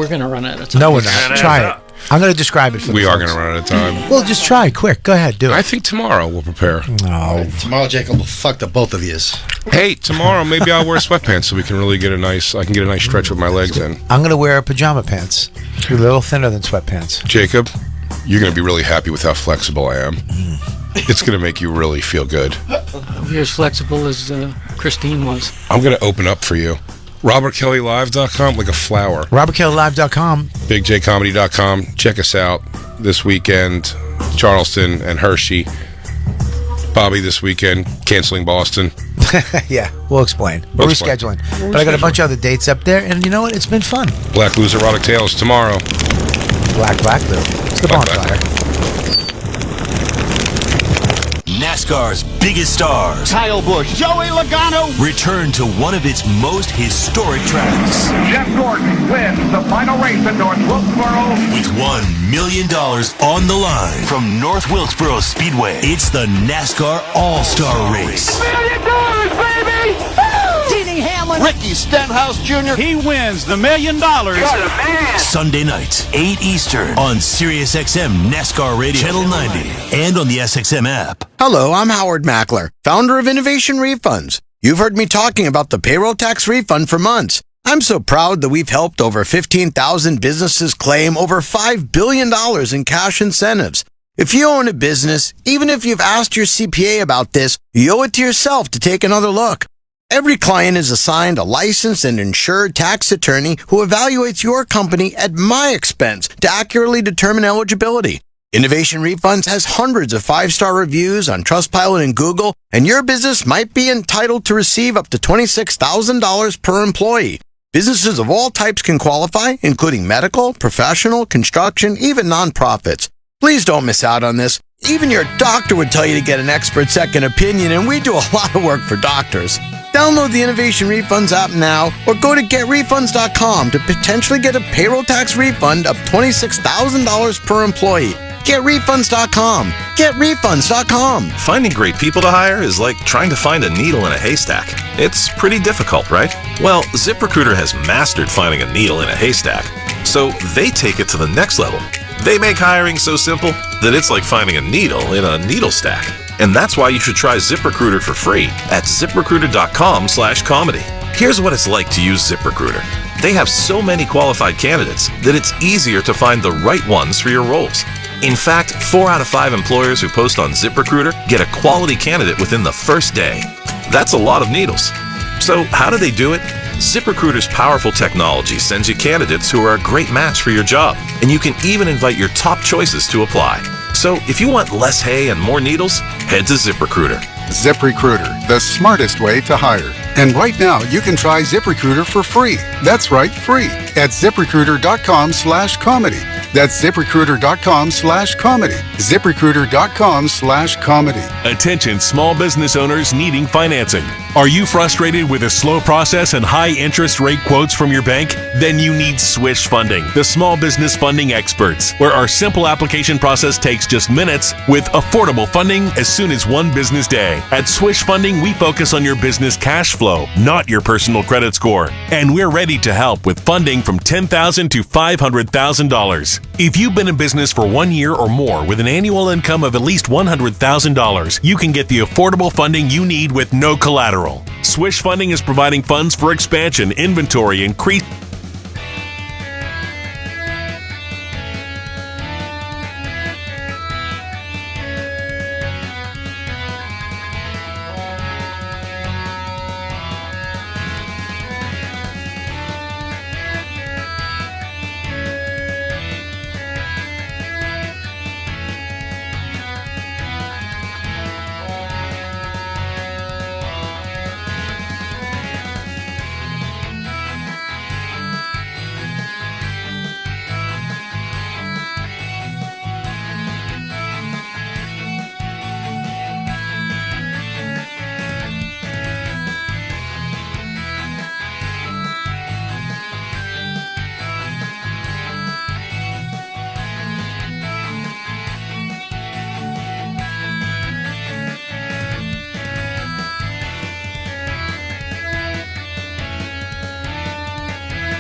gonna run out of time. No, we're not. Try it. I'm going to describe it for We the are folks. going to run out of time. Well, just try. Quick. Go ahead. Do it. I think tomorrow we'll prepare. No. Tomorrow, Jacob will fuck the both of yous. Hey, tomorrow maybe I'll wear sweatpants so we can really get a nice. I can get a nice stretch with my legs in. I'm going to wear pajama pants. A little thinner than sweatpants. Jacob, you're going to be really happy with how flexible I am. It's going to make you really feel good. You're as flexible as Christine was. I'm going to open up for you. RobertKellyLive.com, like a flower. RobertKellyLive.com. BigJComedy.com. Check us out this weekend. Charleston and Hershey. Bobby this weekend, canceling Boston. Yeah, we'll explain. We're rescheduling. But I got a bunch of other dates up there, and you know what? It's been fun. Black Blues Erotic Tales tomorrow. Black Blue. It's the bonfire. NASCAR's biggest stars Kyle Busch, Joey Logano. return to one of its most historic tracks Jeff Gordon wins the final race at North Wilkesboro. with $1 million on the line from North Wilkesboro Speedway. It's the NASCAR All-Star Race. $1 million, baby! Denny Hamlin. Ricky Stenhouse Jr. He wins the $1 million. Sunday night, 8 Eastern on SiriusXM NASCAR Radio, Channel 90, and on the SXM app. Hello, I'm Howard Mackler, founder of Innovation Refunds. You've heard me talking about the payroll tax refund for months. I'm so proud that we've helped over 15,000 businesses claim over $5 billion in cash incentives. If you own a business, even if you've asked your CPA about this, you owe it to yourself to take another look. Every client is assigned a licensed and insured tax attorney who evaluates your company at my expense to accurately determine eligibility. Innovation Refunds has hundreds of 5-star reviews on Trustpilot and Google, and your business might be entitled to receive up to $26,000 per employee. Businesses of all types can qualify, including medical, professional, construction, even nonprofits. Please don't miss out on this. Even your doctor would tell you to get an expert second opinion, and we do a lot of work for doctors. Download the Innovation Refunds app now or go to getrefunds.com to potentially get a payroll tax refund of $26,000 per employee. GetRefunds.com. GetRefunds.com. Finding great people to hire is like trying to find a needle in a haystack. It's pretty difficult, right? Well, ZipRecruiter has mastered finding a needle in a haystack, so they take it to the next level. They make hiring so simple that it's like finding a needle in a needle stack. And that's why you should try ZipRecruiter for free at ZipRecruiter.com/comedy. Here's what it's like to use ZipRecruiter. They have so many qualified candidates that it's easier to find the right ones for your roles. In fact, 4 out of 5 employers who post on ZipRecruiter get a quality candidate within the first day. That's a lot of needles. So how do they do it? ZipRecruiter's powerful technology sends you candidates who are a great match for your job, and you can even invite your top choices to apply. So if you want less hay and more needles, head to ZipRecruiter. ZipRecruiter, the smartest way to hire. And right now, you can try ZipRecruiter for free. That's right, free. At ZipRecruiter.com/comedy. That's ZipRecruiter.com/comedy. ZipRecruiter.com/comedy. Attention small business owners needing financing. Are you frustrated with a slow process and high interest rate quotes from your bank? Then you need Swish Funding, the small business funding experts, where our simple application process takes just minutes with affordable funding as soon as one business day. At Swish Funding, we focus on your business cash flow, not your personal credit score. And we're ready to help with funding from $10,000 to $500,000. If you've been in business for 1 year or more with an annual income of at least $100,000, you can get the affordable funding you need with no collateral. Swish Funding is providing funds for expansion, inventory, increased